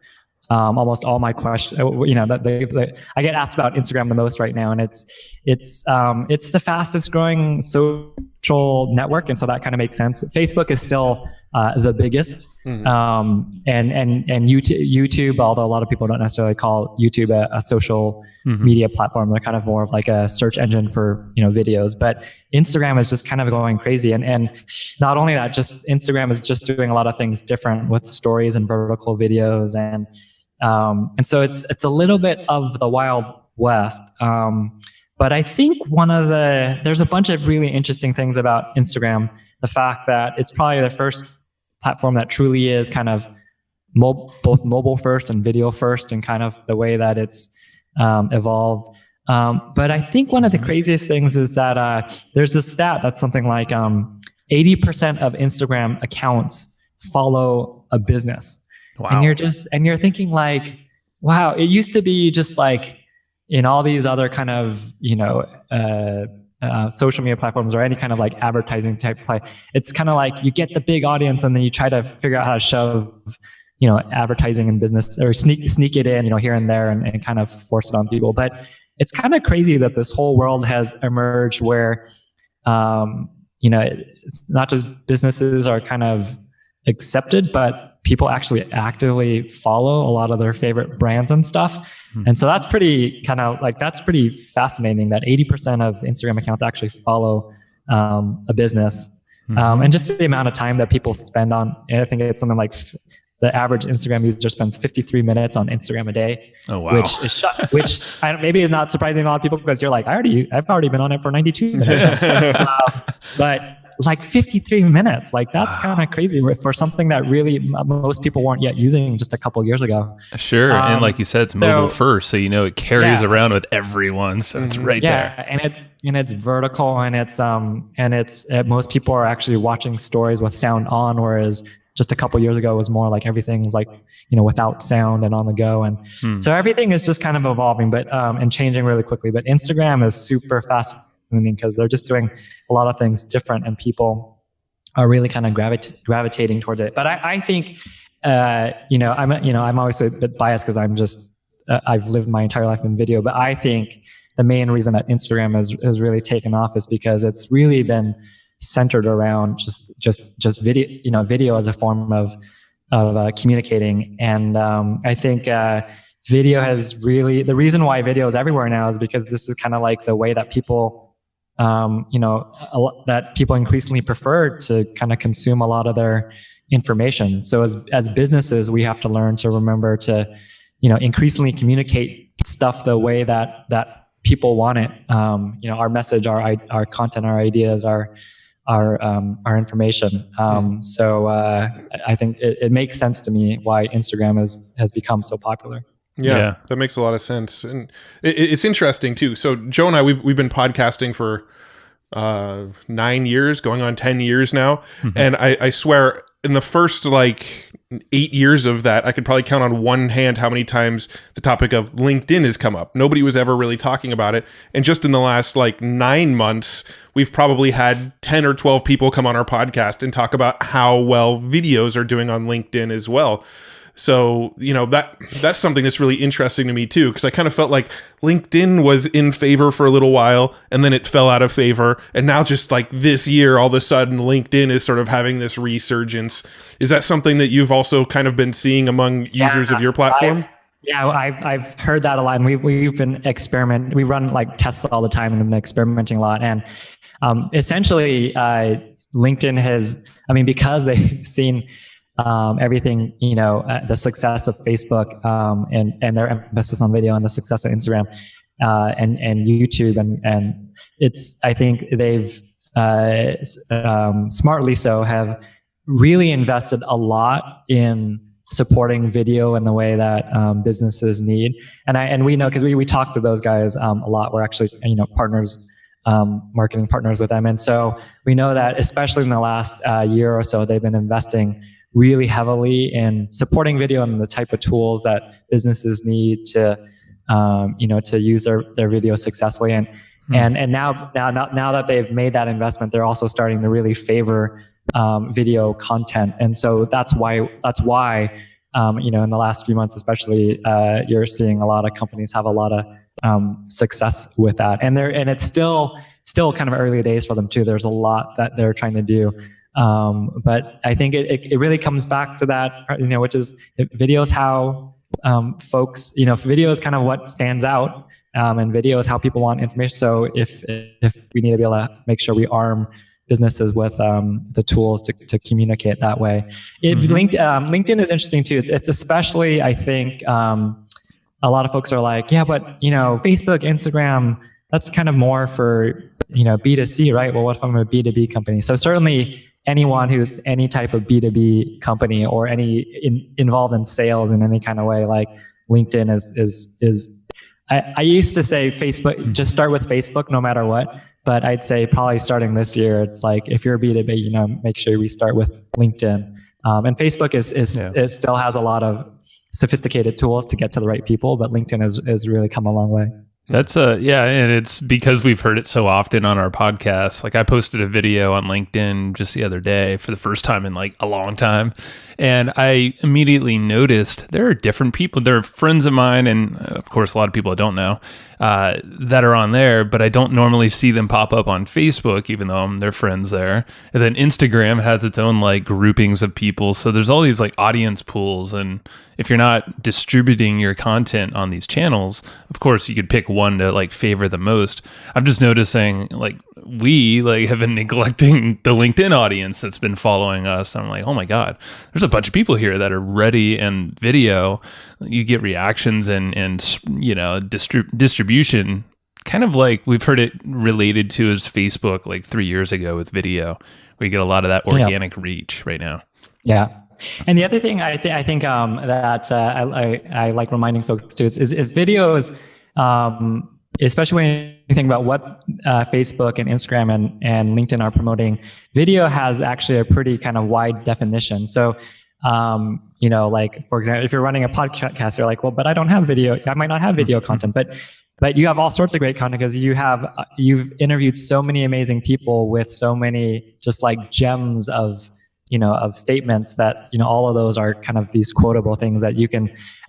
almost all my questions, I get asked about Instagram the most right now, and it's the fastest growing social network, and so that kind of makes sense. Facebook is still the biggest, and YouTube, although a lot of people don't necessarily call YouTube a social media platform, they're kind of more of like a search engine for videos. But Instagram is just kind of going crazy, and not only that, just Instagram is just doing a lot of things different with stories and vertical videos, and so it's a little bit of the Wild West. But I think there's a bunch of really interesting things about Instagram. The fact that it's probably the first platform that truly is kind of both mobile first and video first, and kind of the way that it's evolved. But I think one of the craziest things is that there's a stat that's something like 80% of Instagram accounts follow a business. Wow. And you're thinking like, wow, it used to be just like in all these other kind of, social media platforms or any kind of like advertising type play. It's kind of like you get the big audience and then you try to figure out how to shove, advertising and business, or sneak it in, here and there, and kind of force it on people. But it's kind of crazy that this whole world has emerged where, it's not just businesses are kind of accepted, but people actually actively follow a lot of their favorite brands and stuff. And so that's pretty fascinating that 80% of Instagram accounts actually follow a business. And just the amount of time that people spend on, I think it's something like the average Instagram user spends 53 minutes on Instagram a day. Oh, wow. Which maybe is not surprising to a lot of people, because you're like, I've already been on it for 92 minutes. But like 53 minutes, like that's kind of crazy for something that really most people weren't yet using just a couple of years ago. Sure. And like you said, it's mobile first, so it carries around with everyone, so it's right there. And it's vertical, and it's most people are actually watching stories with sound on, whereas just a couple of years ago it was more like everything's like without sound and on the go, and so everything is just kind of evolving, but and changing really quickly. But Instagram is super fast because they're just doing a lot of things different, and people are really kind of gravitating towards it. But I think, I'm always a bit biased because I'm just, I've lived my entire life in video, but I think the main reason that Instagram has really taken off is because it's really been centered around just video, video as a form of communicating. And I think video has really, the reason why video is everywhere now is because this is kind of like the way that people that people increasingly prefer to kind of consume a lot of their information. So as businesses, we have to learn to remember to, increasingly communicate stuff the way that people want it. Our message, our content, our ideas, our information. So I think it makes sense to me why Instagram has become so popular. Yeah, that makes a lot of sense. And it's interesting too. So Joe and I, we've been podcasting for 9 years, going on 10 years now. And I swear in the first 8 years of that, I could probably count on one hand how many times the topic of LinkedIn has come up. Nobody was ever really talking about it. And just in the last 9 months, we've probably had 10 or 12 people come on our podcast and talk about how well videos are doing on LinkedIn as well. So, that's something that's really interesting to me too, because I kind of felt like LinkedIn was in favor for a little while and then it fell out of favor. And now just this year, all of a sudden, LinkedIn is sort of having this resurgence. Is that something that you've also kind of been seeing among users of your platform? Yeah, I've heard that a lot, and we've been we run like tests all the time and been experimenting a lot. And essentially, LinkedIn has, I mean, because they've seen everything, the success of Facebook and their emphasis on video and the success of Instagram and YouTube, and it's, I think they've smartly so have really invested a lot in supporting video in the way that businesses need. And we know, because we talk to those guys a lot. We're actually partners, marketing partners with them, and so we know that especially in the last year or so, they've been investing really heavily in supporting video and the type of tools that businesses need to to use their video successfully. And now that they've made that investment, they're also starting to really favor video content. And so that's why in the last few months, especially, you're seeing a lot of companies have a lot of success with that. And it's still kind of early days for them too. There's a lot that they're trying to do. But I think it really comes back to that, which is video is how folks, video is kind of what stands out. And video is how people want information. So if we need to be able to make sure we arm businesses with the tools to communicate that way. LinkedIn is interesting too. It's especially, I think, a lot of folks are like, yeah, but Facebook, Instagram, that's kind of more for B2C, right? Well, what if I'm a B2B company? So certainly anyone who's any type of B2B company or involved in sales in any kind of way, like LinkedIn is. I used to say Facebook, just start with Facebook no matter what. But I'd say probably starting this year, it's like if you're B2B, make sure we start with LinkedIn. And Facebook it still has a lot of sophisticated tools to get to the right people, but LinkedIn has really come a long way. That's and it's because we've heard it so often on our podcast. Like I posted a video on LinkedIn just the other day for the first time in like a long time. And I immediately noticed there are different people. There are friends of mine, and of course, a lot of people I don't know that are on there, but I don't normally see them pop up on Facebook, even though I'm their friends there. And then Instagram has its own like groupings of people. So there's all these like audience pools. And if you're not distributing your content on these channels, of course, you could pick one to like favor the most. I'm just noticing like we like have been neglecting the LinkedIn audience that's been following us. I'm like, oh my God, there's a bunch of people here that are ready, and video, you get reactions and distribution, kind of like we've heard it related to as Facebook like 3 years ago with video, where you get a lot of that organic reach right now. Yeah. And the other thing I think that I like reminding folks too is videos, especially when you think about what Facebook and Instagram and LinkedIn are promoting, video has actually a pretty kind of wide definition. So, like for example, if you're running a podcast, you're like, well, but I don't have video. I might not have video content, but you have all sorts of great content because you've interviewed so many amazing people with so many just like gems of statements that, all of those are kind of these quotable things that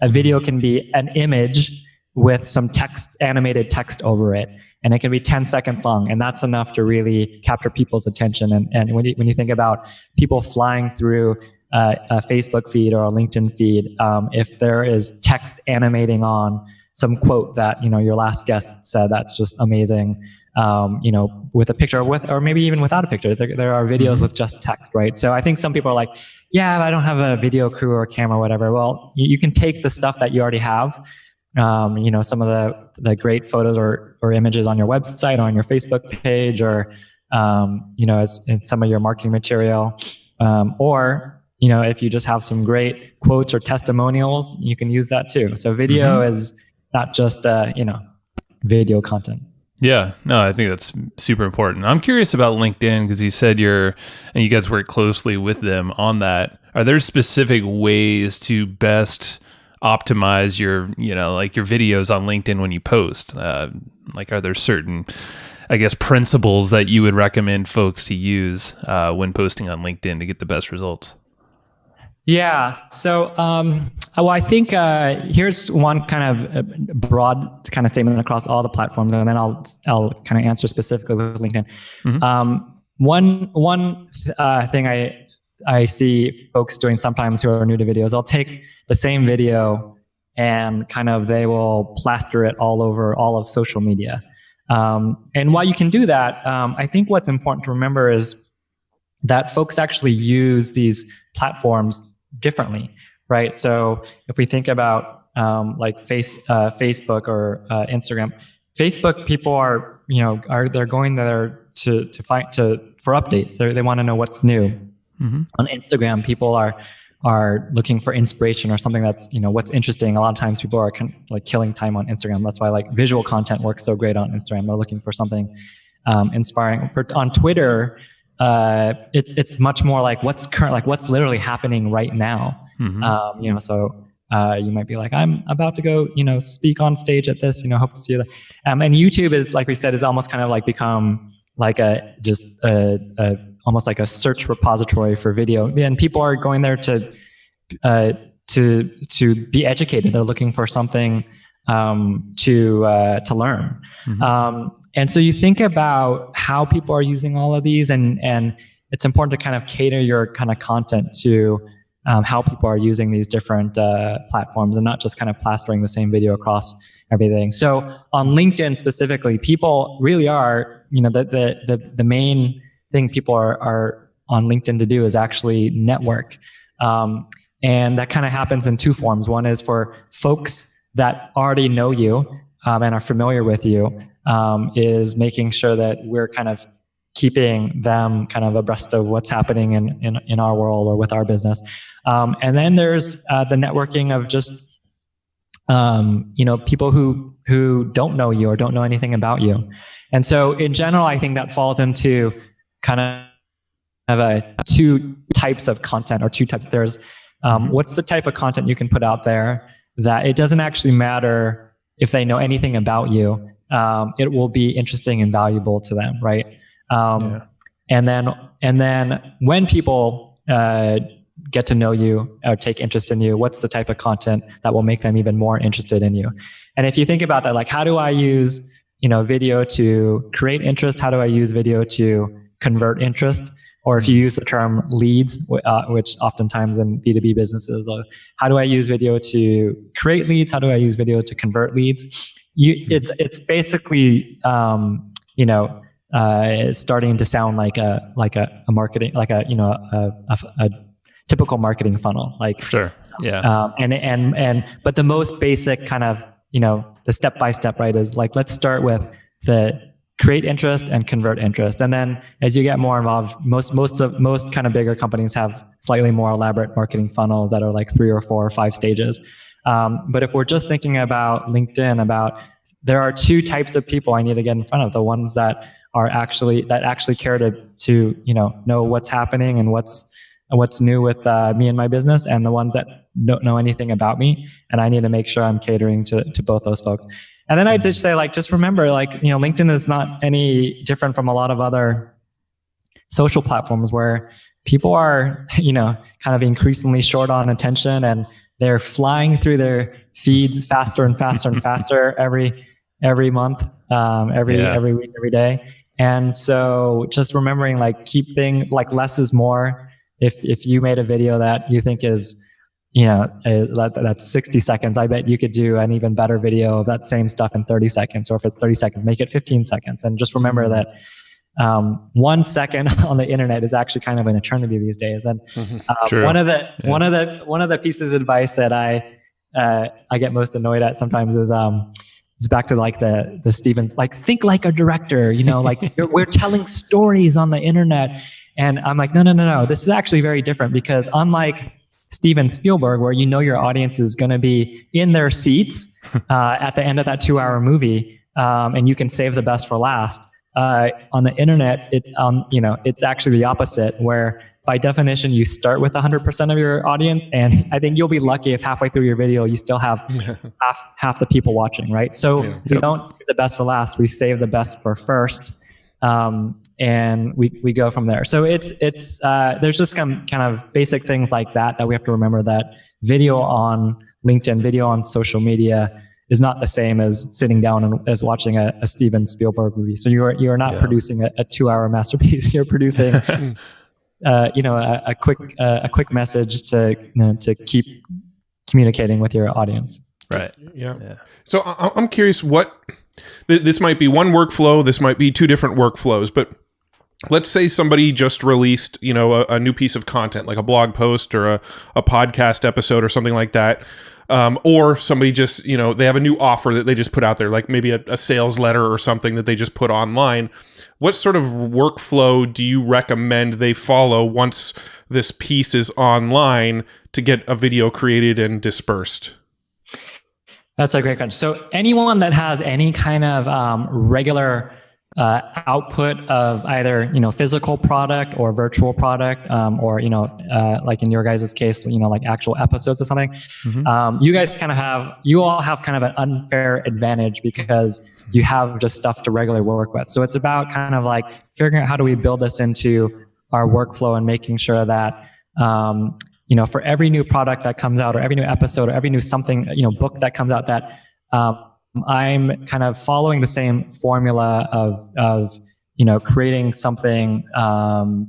a video can be an image with some text, animated text over it. And it can be 10 seconds long. And that's enough to really capture people's attention. And when you think about people flying through a Facebook feed or a LinkedIn feed, if there is text animating on some quote that, your last guest said, that's just amazing. With a picture or maybe even without a picture, there are videos with just text, right? So I think some people are like, yeah, I don't have a video crew or a camera or whatever. Well, you can take the stuff that you already have, some of the great photos or images on your website or on your Facebook page or, as in some of your marketing material, or, if you just have some great quotes or testimonials, you can use that too. So video is not just, video content. Yeah, no, I think that's super important. I'm curious about LinkedIn because you said you guys work closely with them on that. Are there specific ways to best optimize your videos on LinkedIn when you post? Are there certain, I guess, principles that you would recommend folks to use when posting on LinkedIn to get the best results? Yeah. So, I think here's one kind of broad kind of statement across all the platforms, and then I'll kind of answer specifically with LinkedIn. One thing I see folks doing sometimes who are new to videos, I'll take the same video and kind of they will plaster it all over all of social media. And while you can do that, I think what's important to remember is that folks actually use these platforms differently, right? So if we think about like Facebook or Instagram, Facebook people are they're going there to for updates. They want to know what's new. Mm-hmm. On Instagram, people are looking for inspiration or something that's what's interesting. A lot of times people are like killing time on Instagram. That's why like visual content works so great on Instagram. They're looking for something inspiring. On Twitter, it's much more like what's current, like what's literally happening right now. Mm-hmm. So you might be like, I'm about to go, speak on stage at this, hope to see you. And YouTube is, like we said, is almost kind of like become like almost like a search repository for video. And people are going there to be educated. They're looking for something to learn. Mm-hmm. And so you think about how people are using all of these, and it's important to kind of cater your kind of content to how people are using these different platforms, and not just kind of plastering the same video across everything. So on LinkedIn specifically, people really are, the main thing people are on LinkedIn to do is actually network. And that kind of happens in two forms. One is for folks that already know you and are familiar with you, is making sure that we're kind of keeping them kind of abreast of what's happening in our world or with our business. And then there's the networking of just people who don't know you or don't know anything about you. And so in general, I think that falls into kind of two types of content, or two types. There's what's the type of content you can put out there that it doesn't actually matter if they know anything about you. It will be interesting and valuable to them, right? And then when people get to know you or take interest in you, what's the type of content that will make them even more interested in you? And if you think about that, like, how do I use video to create interest? How do I use video to convert interest? Or if you use the term leads, which oftentimes in B2B businesses, how do I use video to create leads? How do I use video to convert leads? It's basically starting to sound like a marketing, like a typical marketing funnel. Like, sure, yeah. But the most basic kind of the step by step, right, is like, let's start with the create interest and convert interest. And then as you get more involved, most kind of bigger companies have slightly more elaborate marketing funnels that are like 3 or 4 or 5 stages. But if we're just thinking about LinkedIn, there are two types of people I need to get in front of: the ones that actually care to know what's happening and what's new with me and my business, and the ones that don't know anything about me. And I need to make sure I'm catering to both those folks. And then I'd just say, like, just remember, like, LinkedIn is not any different from a lot of other social platforms where people are, kind of increasingly short on attention, and they're flying through their feeds faster and faster and faster every month, every week, every day. And so just remembering, like, keep things like less is more. If you made a video that you think is, that's 60 seconds, I bet you could do an even better video of that same stuff in 30 seconds. Or if it's 30 seconds, make it 15 seconds. And just remember that 1 second on the internet is actually kind of an eternity these days. And one of the pieces of advice that I get most annoyed at sometimes is it's back to like the Stevens, like, think like a director, like we're telling stories on the internet. And I'm like, no. This is actually very different, because unlike Steven Spielberg, where your audience is going to be in their seats at the end of that 2-hour movie, and you can save the best for last. On the internet, it's actually the opposite, where by definition you start with 100% of your audience, and I think you'll be lucky if halfway through your video you still have half the people watching, right? So we don't save the best for last; we save the best for first. And we go from there. So it's there's just kind of basic things like that we have to remember, that video on LinkedIn, video on social media is not the same as sitting down and as watching a Steven Spielberg movie. So you're not producing a 2-hour masterpiece. You're producing a quick message to keep communicating with your audience. Right. Yeah. So I'm curious this might be one workflow, this might be two different workflows, but let's say somebody just released, a new piece of content, like a blog post or a podcast episode or something like that. Or somebody just, they have a new offer that they just put out there, like maybe a sales letter or something that they just put online. What sort of workflow do you recommend they follow once this piece is online to get a video created and dispersed? That's a great question. So anyone that has any kind of regular output of either physical product or virtual product, or like in your guys' case, like actual episodes or something, you all have kind of an unfair advantage because you have just stuff to regularly work with. So it's about kind of like figuring out how do we build this into our workflow and making sure that for every new product that comes out or every new episode or every new something, book that comes out, that I'm kind of following the same formula of creating something to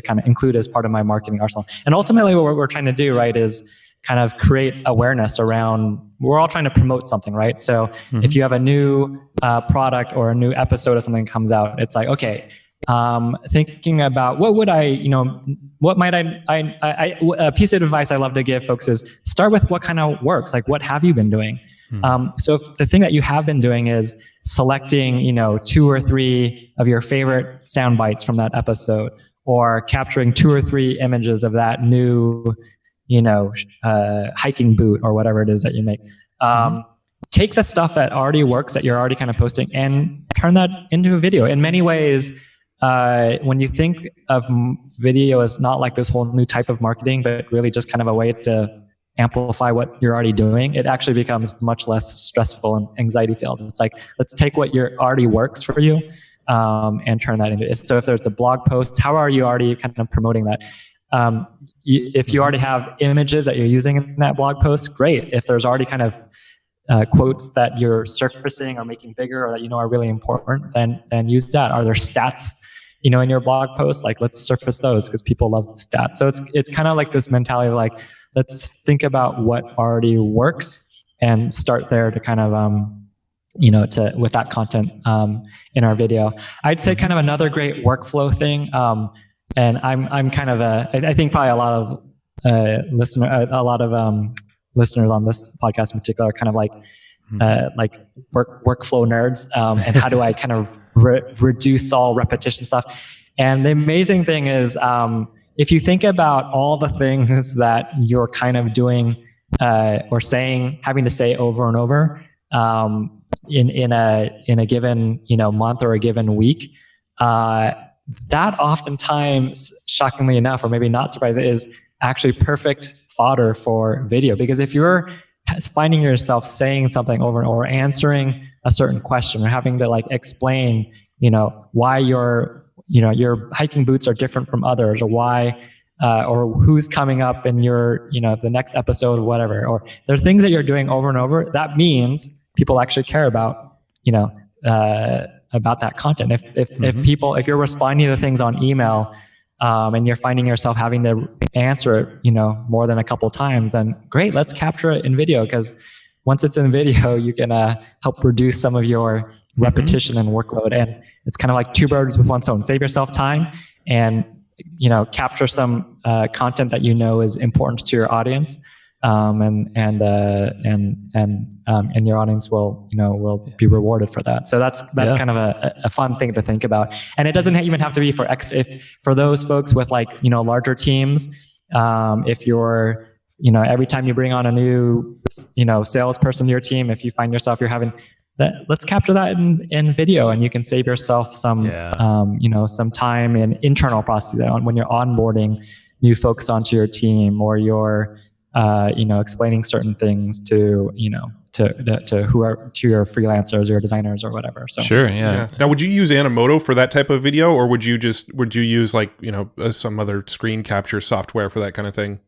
kind of include as part of my marketing arsenal. And ultimately what we're trying to do, right, is kind of create awareness around, we're all trying to promote something, right? So if you have a new product or a new episode or something comes out, it's like, okay, thinking about a piece of advice I love to give folks is start with what kind of works, like what have you been doing? So if the thing that you have been doing is selecting, 2 or 3 of your favorite sound bites from that episode, or capturing 2 or 3 images of that new, hiking boot or whatever it is that you make. Take that stuff that already works, that you're already kind of posting, and turn that into a video. In many ways, when you think of video as not like this whole new type of marketing, but really just kind of a way to amplify what you're already doing, it actually becomes much less stressful and anxiety filled. It's like, let's take what already works for you and turn that into it. So if there's a blog post, how are you already kind of promoting that? If you already have images that you're using in that blog post, great. If there's already kind of quotes that you're surfacing or making bigger or that are really important, then use that. Are there stats in your blog post? Like, let's surface those because people love stats. So it's kind of like this mentality of like, let's think about what already works and start there to kind of with that content in our video. I'd say kind of another great workflow thing, and I'm kind of I think probably a lot of listeners on this podcast in particular are kind of like workflow nerds, and how do I kind of reduce all repetition stuff. And the amazing thing is, if you think about all the things that you're kind of doing or having to say over and over in a given month or a given week, that oftentimes, shockingly enough, or maybe not surprising, is actually perfect fodder for video. Because if you're finding yourself saying something over and over, answering a certain question, or having to like explain, why your hiking boots are different from others, or why, or who's coming up in your, the next episode or whatever, or there are things that you're doing over and over, that means people actually care about, about that content. If you're responding to things on email, and you're finding yourself having to answer it, more than a couple times, then great, let's capture it in video, because once it's in video, you can help reduce some of your repetition and workload. And it's kind of like 2 birds with 1 stone. Save yourself time and, capture some content that is important to your audience. And your audience will be rewarded for that. So that's kind of a fun thing to think about. And it doesn't even have to be for those folks with larger teams. If you're, every time you bring on a new, salesperson to your team, if you find yourself, you're having that, let's capture that in video, and you can save yourself some, some time in internal processes when you're onboarding new folks onto your team, or you're, explaining certain things to your freelancers or designers or whatever. So sure, yeah. Now, would you use Animoto for that type of video, or would you use some other screen capture software for that kind of thing?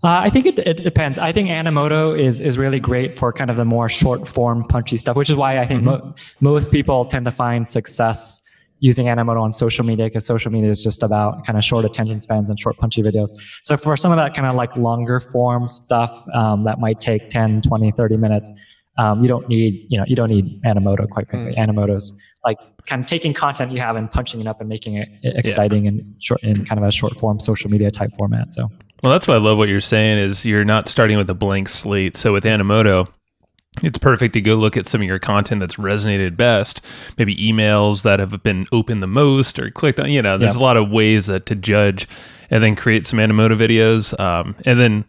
I think it depends. I think Animoto is really great for kind of the more short form, punchy stuff, which is why I think most people tend to find success using Animoto on social media, because social media is just about kind of short attention spans and short punchy videos. So for some of that kind of like longer form stuff that might take 10, 20, 30 minutes, you don't need Animoto, quite frankly. Animoto's like kind of taking content you have and punching it up and making it exciting and short in kind of a short form social media type format. So, well, that's why I love what you're saying is you're not starting with a blank slate. So with Animoto, it's perfect to go look at some of your content that's resonated best, maybe emails that have been opened the most or clicked on, there's a lot of ways to judge, and then create some Animoto videos. And then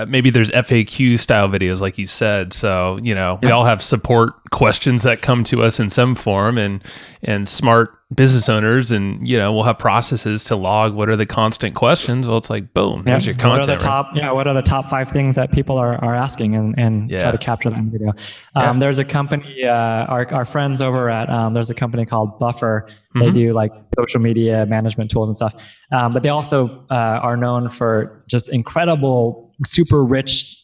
maybe there's FAQ style videos, like you said. So, we all have support questions that come to us in some form, and smart business owners, and we'll have processes to log what are the constant questions. Well, it's like, boom, there's your content. What are the top 5 things that people are asking, and try to capture that in video. There's a company, our friends over at, there's a company called Buffer. They do like social media management tools and stuff. But they also are known for just incredible, super rich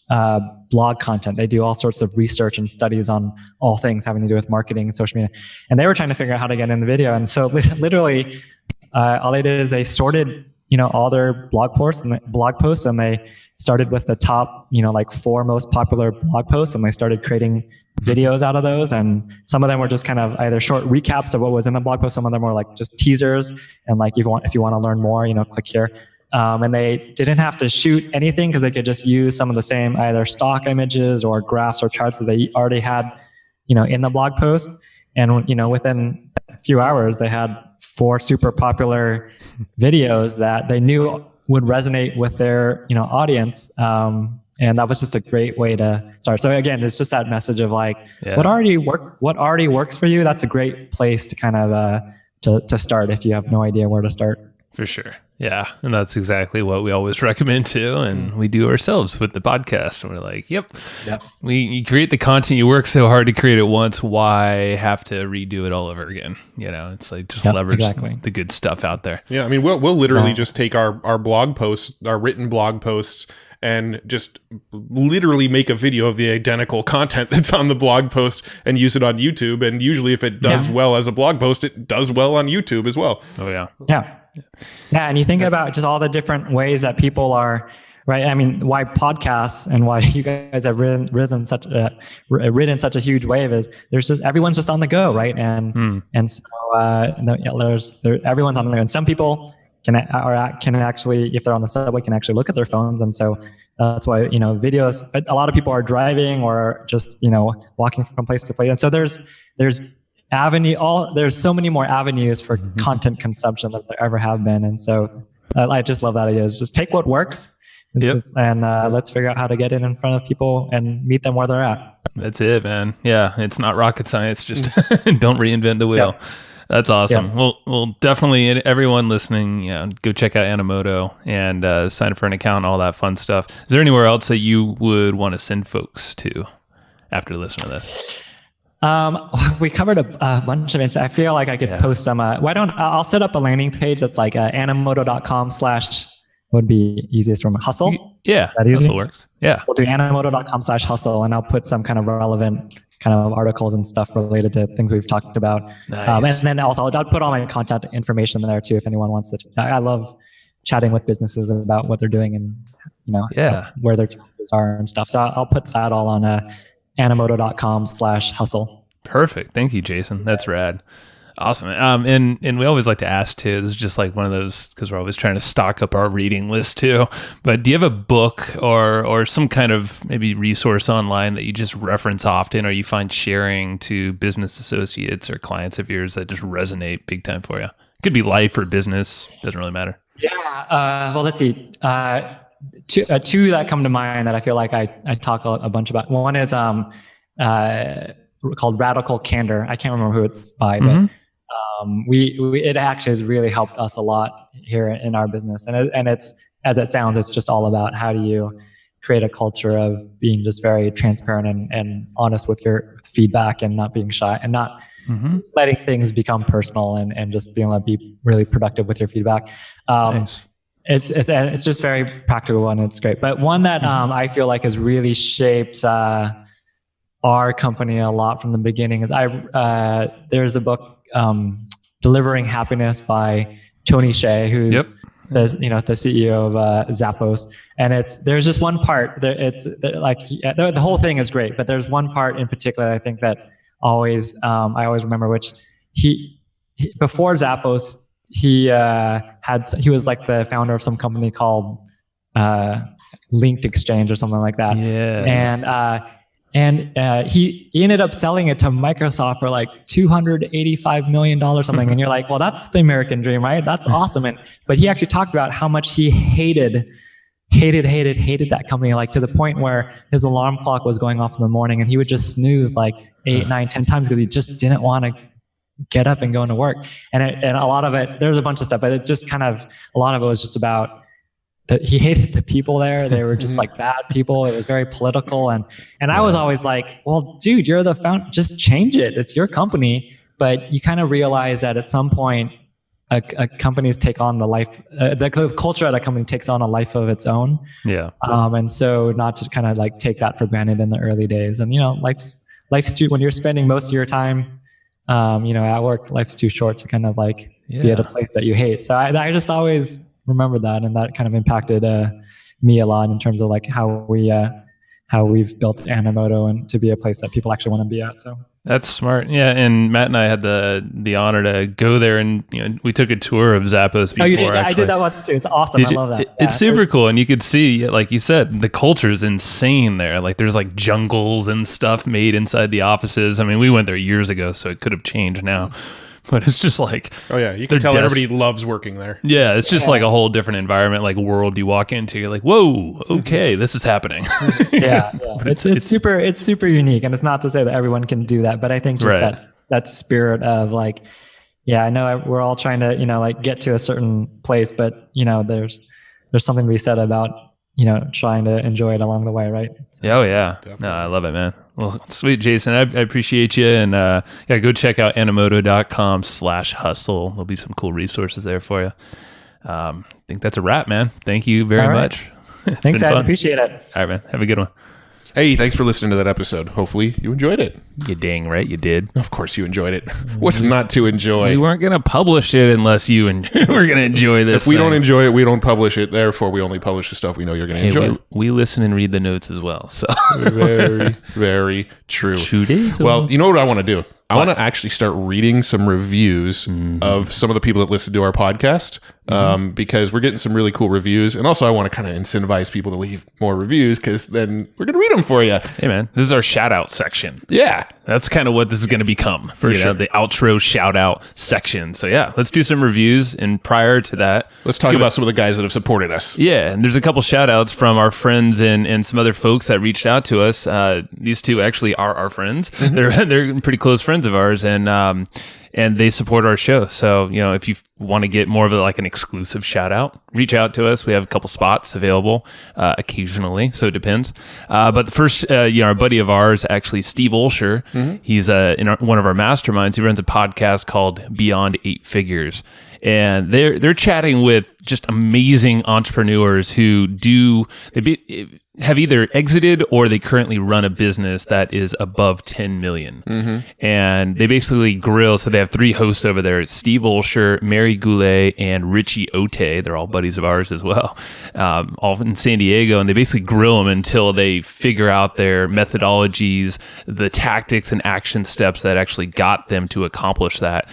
blog content. They do all sorts of research and studies on all things having to do with marketing and social media. And they were trying to figure out how to get in the video. And so literally, all they did is they sorted, all their blog posts, and they started with the top, like 4 most popular blog posts, and they started creating videos out of those. And some of them were just kind of either short recaps of what was in the blog post. Some of them were like just teasers. And like, if you want to learn more, click here. And they didn't have to shoot anything, because they could just use some of the same either stock images or graphs or charts that they already had, in the blog post. And, within a few hours, they had 4 super popular videos that they knew would resonate with their, audience. And that was just a great way to start. So again, it's just that message of like, what already works for you. That's a great place to kind of, to start if you have no idea where to start. For sure. Yeah. And that's exactly what we always recommend too. And we do ourselves with the podcast. And we're like, yep. You create the content, you work so hard to create it once. Why have to redo it all over again? It's like just leverage the good stuff out there. Yeah. I mean, we'll literally just take our blog posts, our written blog posts, and just literally make a video of the identical content that's on the blog post and use it on YouTube. And usually if it does well as a blog post, it does well on YouTube as well. Oh, yeah. Yeah, and you think about just all the different ways that people are, right? I mean, why podcasts and why you guys have ridden such a huge wave is everyone's just on the go, right? And so everyone's on the go, and some people can actually, if they're on the subway, can actually look at their phones, and so that's why videos. A lot of people are driving or just walking from place to place, and so there's so many more avenues for content consumption than there ever have been. And so I just love that idea. Is just take what works and let's figure out how to get it in front of people and meet them where they're at. That's it, man. Yeah. It's not rocket science. Just don't reinvent the wheel. Yeah. That's awesome. Yeah. Well, definitely everyone listening, go check out Animoto and sign up for an account, all that fun stuff. Is there anywhere else that you would want to send folks to after listening to this? We covered a bunch of it. I feel like I could post some. I'll set up a landing page that's like animoto.com/ would be easiest from hustle. Yeah, that hustle works. Yeah, we'll do animoto.com/ hustle, and I'll put some kind of relevant kind of articles and stuff related to things we've talked about. Nice. And then also I'll put all my contact information there too if anyone wants to. I love chatting with businesses about what they're doing and where their challenges are and stuff. So I'll put that all on animoto.com/hustle. Perfect. Thank you, Jason. That's rad. Awesome. And we always like to ask too, this is just like one of those, because we're always trying to stock up our reading list too, but do you have a book or some kind of maybe resource online that you just reference often, or you find sharing to business associates or clients of yours that just resonate big time for you? Could be life or business, doesn't really matter. Yeah. Well, let's see. Two that come to mind that I feel like I talk a bunch about. One is called Radical Candor. I can't remember who it's by, but it actually has really helped us a lot here in our business. And it's, as it sounds, it's just all about how do you create a culture of being just very transparent and honest with your feedback and not being shy and not letting things become personal and just being able to be really productive with your feedback. Nice. It's just very practical and it's great. But one that I feel like has really shaped our company a lot from the beginning is there's a book Delivering Happiness by Tony Hsieh, who's the CEO of Zappos. And there's just one part there. The whole thing is great, but there's one part in particular I think that I always remember, which he before Zappos, he was like the founder of some company called Linked Exchange or something like that. Yeah. And he ended up selling it to Microsoft for like $285 million something. And you're like, well, that's the American dream, right? That's awesome. But he actually talked about how much he hated that company, like to the point where his alarm clock was going off in the morning and he would just snooze like 8, 9, 10 times because he just didn't want to get up and go into work. And a lot of it, there's a bunch of stuff, but it just kind of, a lot of it was just about that he hated the people there. They were just like bad people. It was very political. And I was always like, well, dude, you're the founder, just change it. It's your company. But you kind of realize that at some point, a company's take on the life, the culture at a company takes on a life of its own. Yeah. And so not to kind of like take that for granted in the early days. And, life's too, when you're spending most of your time, at work, life's too short to kind of like be at a place that you hate. So I just always remember that, and that kind of impacted me a lot in terms of like how we've built Animoto and to be a place that people actually want to be at. So that's smart. Yeah. And Matt and I had the honor to go there, and we took a tour of Zappos before. Oh, you did? I did that once too. It's awesome. I love that. It's super cool. And you could see, like you said, the culture is insane there. Like there's like jungles and stuff made inside the offices. I mean, we went there years ago, so it could have changed now. But it's just like, oh yeah, you can tell everybody loves working there. Yeah, it's just like a whole different environment, like world you walk into. You're like, whoa, okay, this is happening. yeah. It's super unique, and it's not to say that everyone can do that, but I think just that spirit of like, I know we're all trying to like get to a certain place, but there's something to be said about trying to enjoy it along the way, right? So. Oh yeah, definitely. No, I love it, man. Well, sweet, Jason. I appreciate you, and go check out animoto.com/hustle. There'll be some cool resources there for you. I think that's a wrap, man. Thank you very much. Thanks, guys. Appreciate it. All right, man. Have a good one. Hey, thanks for listening to that episode. Hopefully you enjoyed it. You dang right you did. Of course you enjoyed it. What's not to enjoy? We weren't going to publish it unless you and we're going to enjoy this. If we don't enjoy it, we don't publish it. Therefore, we only publish the stuff we know you're going to enjoy. We listen and read the notes as well. So very, very true. 2 days. Well, you know what I want to do? I want to actually start reading some reviews of some of the people that listen to our podcast because we're getting some really cool reviews. And also I want to kind of incentivize people to leave more reviews because then we're going to read them for you. Hey, man, this is our shout out section. Yeah. That's kind of what this is going to become for sure. The outro shout out section. So yeah, let's do some reviews. And prior to that, let's talk about some of the guys that have supported us. Yeah. And there's a couple shout outs from our friends and some other folks that reached out to us. These two actually are our friends. They're pretty close friends of ours, and they support our show. So, if you want to get more of an exclusive shout out, reach out to us. We have a couple spots available occasionally, so it depends. But the first, our buddy of ours, actually Steve Olsher, he's in one of our masterminds. He runs a podcast called Beyond 8 Figures. And they're chatting with just amazing entrepreneurs who have either exited or they currently run a business that is above 10 million. And they basically grill. So they have 3 hosts over there. It's Steve Olsher, Mary Goulet, and Richie Ote. They're all buddies of ours as well, all in San Diego. And they basically grill them until they figure out their methodologies, the tactics and action steps that actually got them to accomplish that,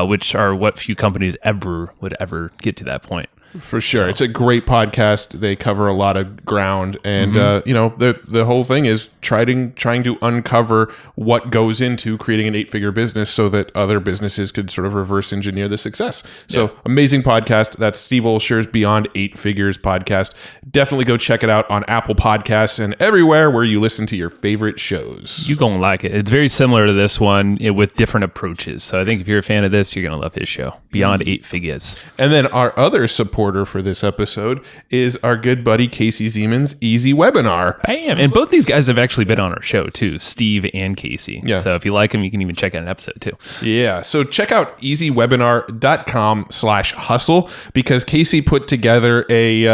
which are what few companies would ever get to that point. For sure. It's a great podcast. They cover a lot of ground. And, the whole thing is trying to uncover what goes into creating an 8-figure business so that other businesses could sort of reverse engineer the success. So amazing podcast. That's Steve Olsher's Beyond 8 Figures podcast. Definitely go check it out on Apple Podcasts and everywhere where you listen to your favorite shows. You're going to like it. It's very similar to this one with different approaches. So I think if you're a fan of this, you're going to love his show, Beyond 8 Figures. And then our other support supporter for this episode is our good buddy Casey Zeman's Easy Webinar. Bam! And both these guys have actually been on our show too, Steve and Casey. Yeah. So if you like them, you can even check out an episode too. Yeah. So check out easywebinar.com/hustle because Casey put together a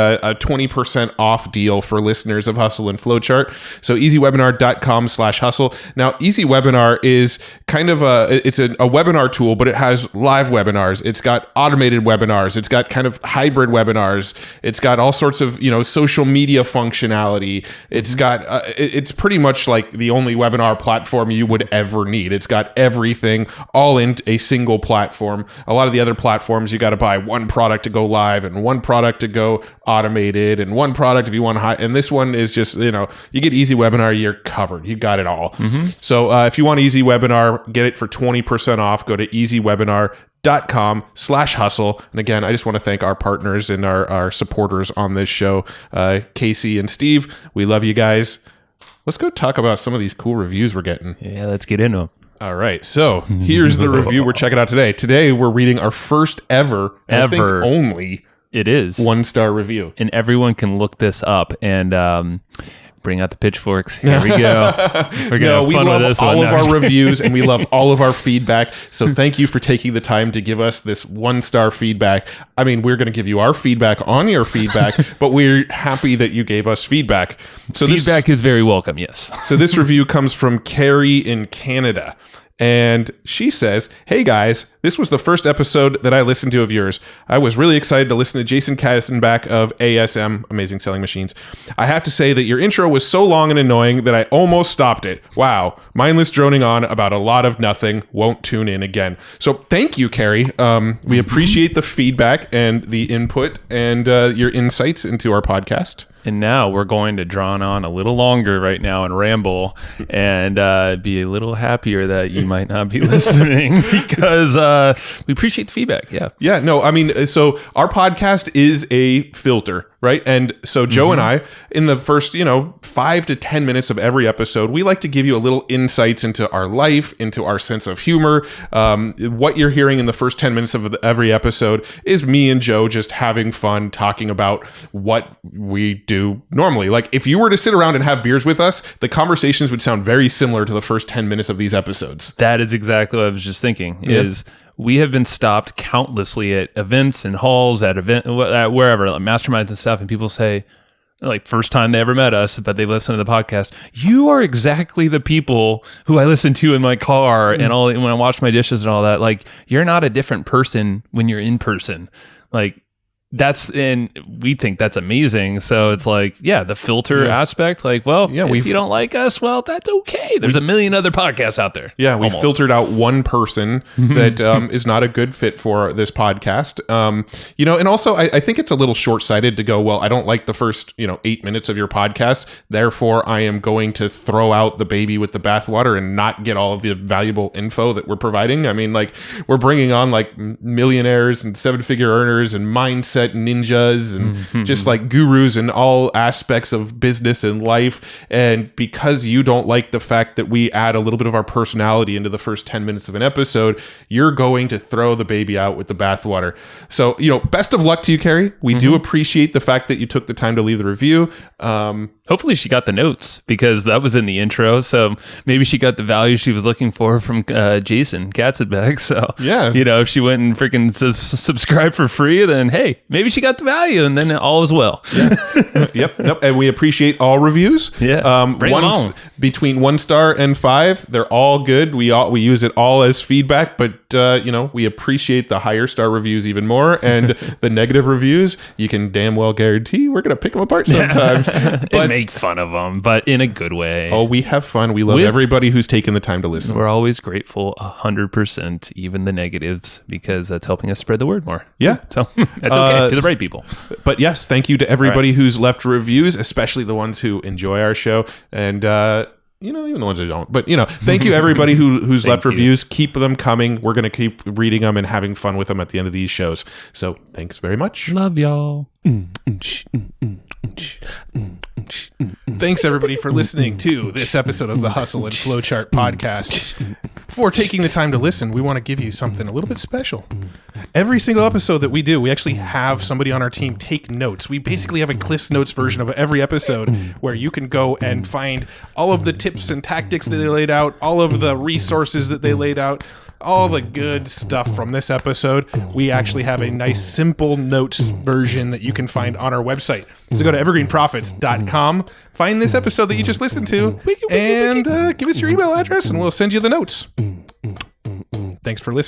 20% off deal for listeners of Hustle and Flowchart. So easywebinar.com/hustle. Now, Easy Webinar is kind of a webinar tool, but it has live webinars. It's got automated webinars. It's got kind of hybrid webinars. It's got all sorts of, social media functionality. It's got, it's pretty much like the only webinar platform you would ever need. It's got everything all in a single platform. A lot of the other platforms, you got to buy one product to go live and one product to go automated and one product if you want to, and this one is just, you get Easy Webinar, you're covered. You got it all. So if you want Easy Webinar, get it for 20% off. Go to easywebinar.com/hustle. And again, I just want to thank our partners and our supporters on this show, Casey and Steve. We love you guys. Let's go talk about some of these cool reviews we're getting. Yeah, let's get into them. All right. So here's the review we're checking out today. Today, we're reading our first ever, I think only it is 1-star review. And everyone can look this up and bring out the pitchforks. Here we go. We're gonna have fun with this one. We love all of our reviews and we love all of our feedback. So thank you for taking the time to give us this 1-star feedback. I mean, we're going to give you our feedback on your feedback, but we're happy that you gave us feedback. So feedback is very welcome. Yes. So this review comes from Carrie in Canada. And she says, "Hey guys, this was the first episode that I listened to of yours. I was really excited to listen to Jason Kassenbach of ASM, Amazing Selling Machines. I have to say that your intro was so long and annoying that I almost stopped it. Wow, mindless droning on about a lot of nothing. Won't tune in again." So thank you, Carrie. We appreciate the feedback and the input and your insights into our podcast. And now we're going to drone on a little longer right now and ramble and be a little happier that you might not be listening because we appreciate the feedback. Yeah. Yeah. No, I mean, so our podcast is a filter, right? And so Joe and I, in the first, 5 to 10 minutes of every episode, we like to give you a little insights into our life, into our sense of humor. What you're hearing in the first 10 minutes of every episode is me and Joe just having fun talking about what we do normally. Like if you were to sit around and have beers with us, the conversations would sound very similar to the first 10 minutes of these episodes. That is exactly what I was just thinking is we have been stopped countlessly at events and halls at wherever, like masterminds and stuff. And people say, like first time they ever met us, but they listen to the podcast. You are exactly the people who I listen to in my car and all when I wash my dishes and all that. Like you're not a different person when you're in person. Like and we think that's amazing. So it's like, the filter aspect, like, well, if you don't like us, well, that's okay. There's a million other podcasts out there. Yeah, we filtered out one person that is not a good fit for this podcast. And also I think it's a little short-sighted to go, well, I don't like the first, 8 minutes of your podcast. Therefore, I am going to throw out the baby with the bathwater and not get all of the valuable info that we're providing. I mean, like we're bringing on like millionaires and 7-figure earners and mindset ninjas and just like gurus in all aspects of business and life. And because you don't like the fact that we add a little bit of our personality into the first 10 minutes of an episode, you're going to throw the baby out with the bathwater. So, best of luck to you, Carrie. We do appreciate the fact that you took the time to leave the review. Hopefully she got the notes because that was in the intro. So maybe she got the value she was looking for from Jason Katzenbeck. So, if she went and freaking subscribed for free, then hey, maybe she got the value and then all is well. Yep. And we appreciate all reviews. Yeah. Bring them on. Between 1 star and 5, they're all good. We use it all as feedback, but we appreciate the higher star reviews even more. And the negative reviews, you can damn well guarantee we're going to pick them apart sometimes. But make fun of them, but in a good way. Oh, we have fun. We love everybody who's taken the time to listen. We're always grateful 100%, even the negatives, because that's helping us spread the word more. Yeah. So that's okay to the right people. But yes, thank you to everybody who's left reviews, especially the ones who enjoy our show. And, even the ones who don't. But, thank you everybody who's left reviews. Keep them coming. We're going to keep reading them and having fun with them at the end of these shows. So thanks very much. Love y'all. Thanks everybody for listening to this episode of the Hustle and Flowchart podcast. Before taking the time to listen, we want to give you something a little bit special. every single episode that we do, we actually have somebody on our team take notes. We basically have a Cliff's Notes version of every episode where you can go and find all of the tips and tactics that they laid out, all of the resources that they laid out, all the good stuff from this episode. We actually have a nice simple notes version that you can find on our website. So go to evergreenprofits.com, find this episode that you just listened to, and give us your email address and we'll send you the notes. Thanks for listening.